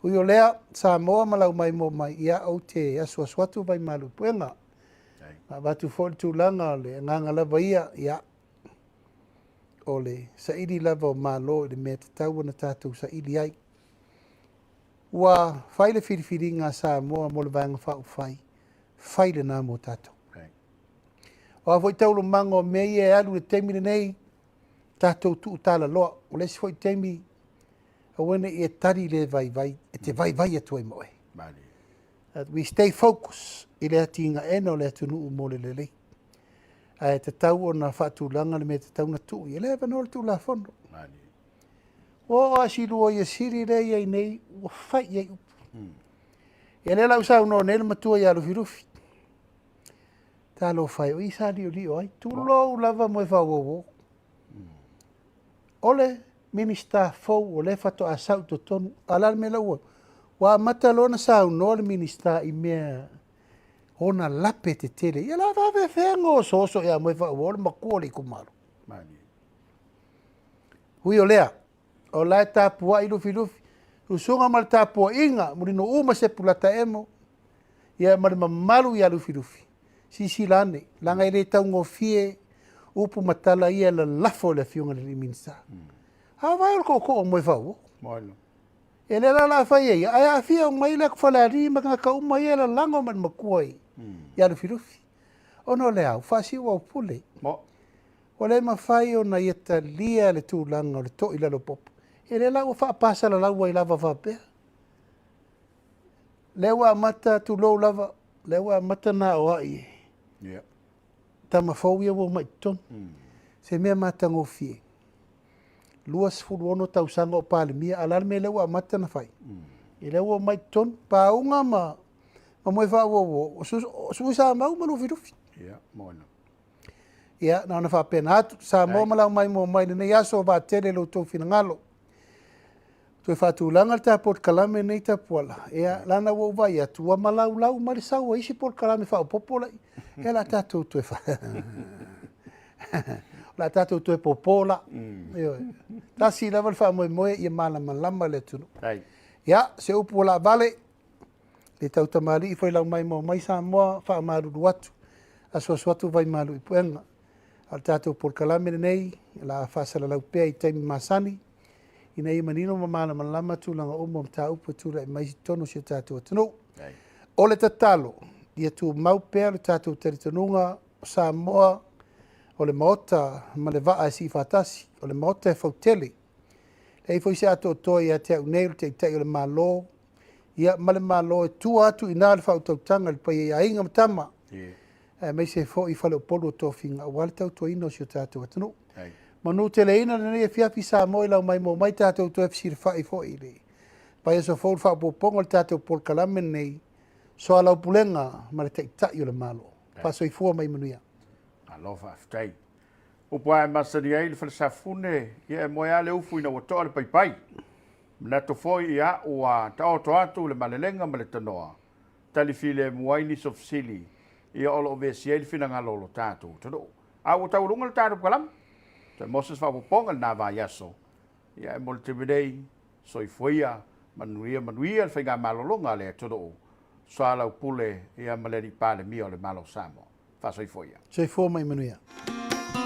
Ui o lea, sa moa malau mai mo mai ia au te asua swatu vai malu puenga. Watu fōli tūlanga le nganga lava ia. O le sa ili lava o malo le mea te tau na tātou sa ili ai. Ua whai le whiriwhiringa sa moa mo le vanga whau whai. Whai le nā mo tātou. O a fwoi taulo mango mei e alu le teimine nei tātou tu utala loa. O lesi fwoi teimi a wene e tari le vai e te vai atu ai moe. We stay focused i le atinga eno le atunu mo le lelei. E te tau o na whaatulanga le me te tau na tu. I le vanol tu la fondo. O a si lua i siri rei ai nei o whai ai upu. E le lau sau no nele matua i alu hirufi. Tā lo whai o i sari o lio ai. Tu lo lava mo e whawowo. Ole minista fau o le whato a sau to tonu. Alal me lau. Wa mata lona sau no le minista i mea ona lape te tele. Ia la vawe whengo soso ea mo e whawowo le makuoli kumaru. Hui o lea. O lai tāpua i lufi lufi. Usunga mali tāpua inga. Murino uma se pulata emo. Ia mali mamalu ia lufi lufi. Sisi lane, langa ele tau ngofie upu matala ia la lafo le fiunga le minsta. Vai o ko mo fau. Moilo. Ele la fa ia, ai afia mai le fala ri maka ka uma ia la lango man makoi. Ia le firufi. Ono le au fasi wa pule. Mo. Ole ma fai ona ia lia le tu langa le to ila lo pop. Ele la fa pasa la wa ila va pe. Lewa mata tu lo lava, lewa mata na o ai. Yeah. Tama fau ia wo mai ton. Se mea mata ngofie. Luas fulu ono tau sanga o palemia alal me lewa mata na fai. I lewa mai ton pa unga ma moe fa wo su sa mau malu firufi. Yeah, moina. Ia na fa pena atu sa mo mala mai mo mai ne ya so ba tele lo to fina ngalo. Tu fa tu langa ta port kalame nei ta pola. Ia lana wo vai atu wa malau lau mari sa wa isi port kalame fa popola. Ela ta tu fa. La ta tu popola. Io. Ta si level fa mo ia mala malama le tu. Ai. Ia se upola vale. Le tau tamari foi lau mai mo mai sa mo fa maru watu. Aso watu vai malu ipuenga. Al tatu port kalame nei la fa sala lau pe i taimi masani. Ina i manino mamana malama tūlanga o mom tā upa tūra i mai tono si tātou atano. O le tatalo, ia tū mau pēr le tātou taritanunga o Samoa, o le maota ma le vaa si whātasi, o le maota e whautele. Lei fwoi se ato toi a te au neil te itai o le mālo, ia ma le mālo e tū atu i nā le whautautanga le pai e a inga matama. Mai se fo i whale o polo o tōwhinga, o wale tau tō ino si o tātou atano. Manu te leina le nei fiafi sa moi lau mai mo mai tātou tu efsir fai fo i le. Pai so fo fa po pongo le tātou por kalame nei so ala pulenga ma le tai o le malo. Pa so i fua mai manuia. Alo fa ftai. O pa masari ai le falsafune ia mo ia le ufu ina wato le pai pai. Na to foi ia o ta to atu le malelenga ma le tanoa. Tali file muaini sofsili ia olo vesiel fina ngalo lo tātou. Todo. A o tau lunga le tātou kalam. Te Moses fa ponga na va yaso. Ia mo te videi so i foia manuia fa ga malolonga le todo. So ala pule ia maleri palemia le malo samo. Fa so i foia. So i fo mai manuia.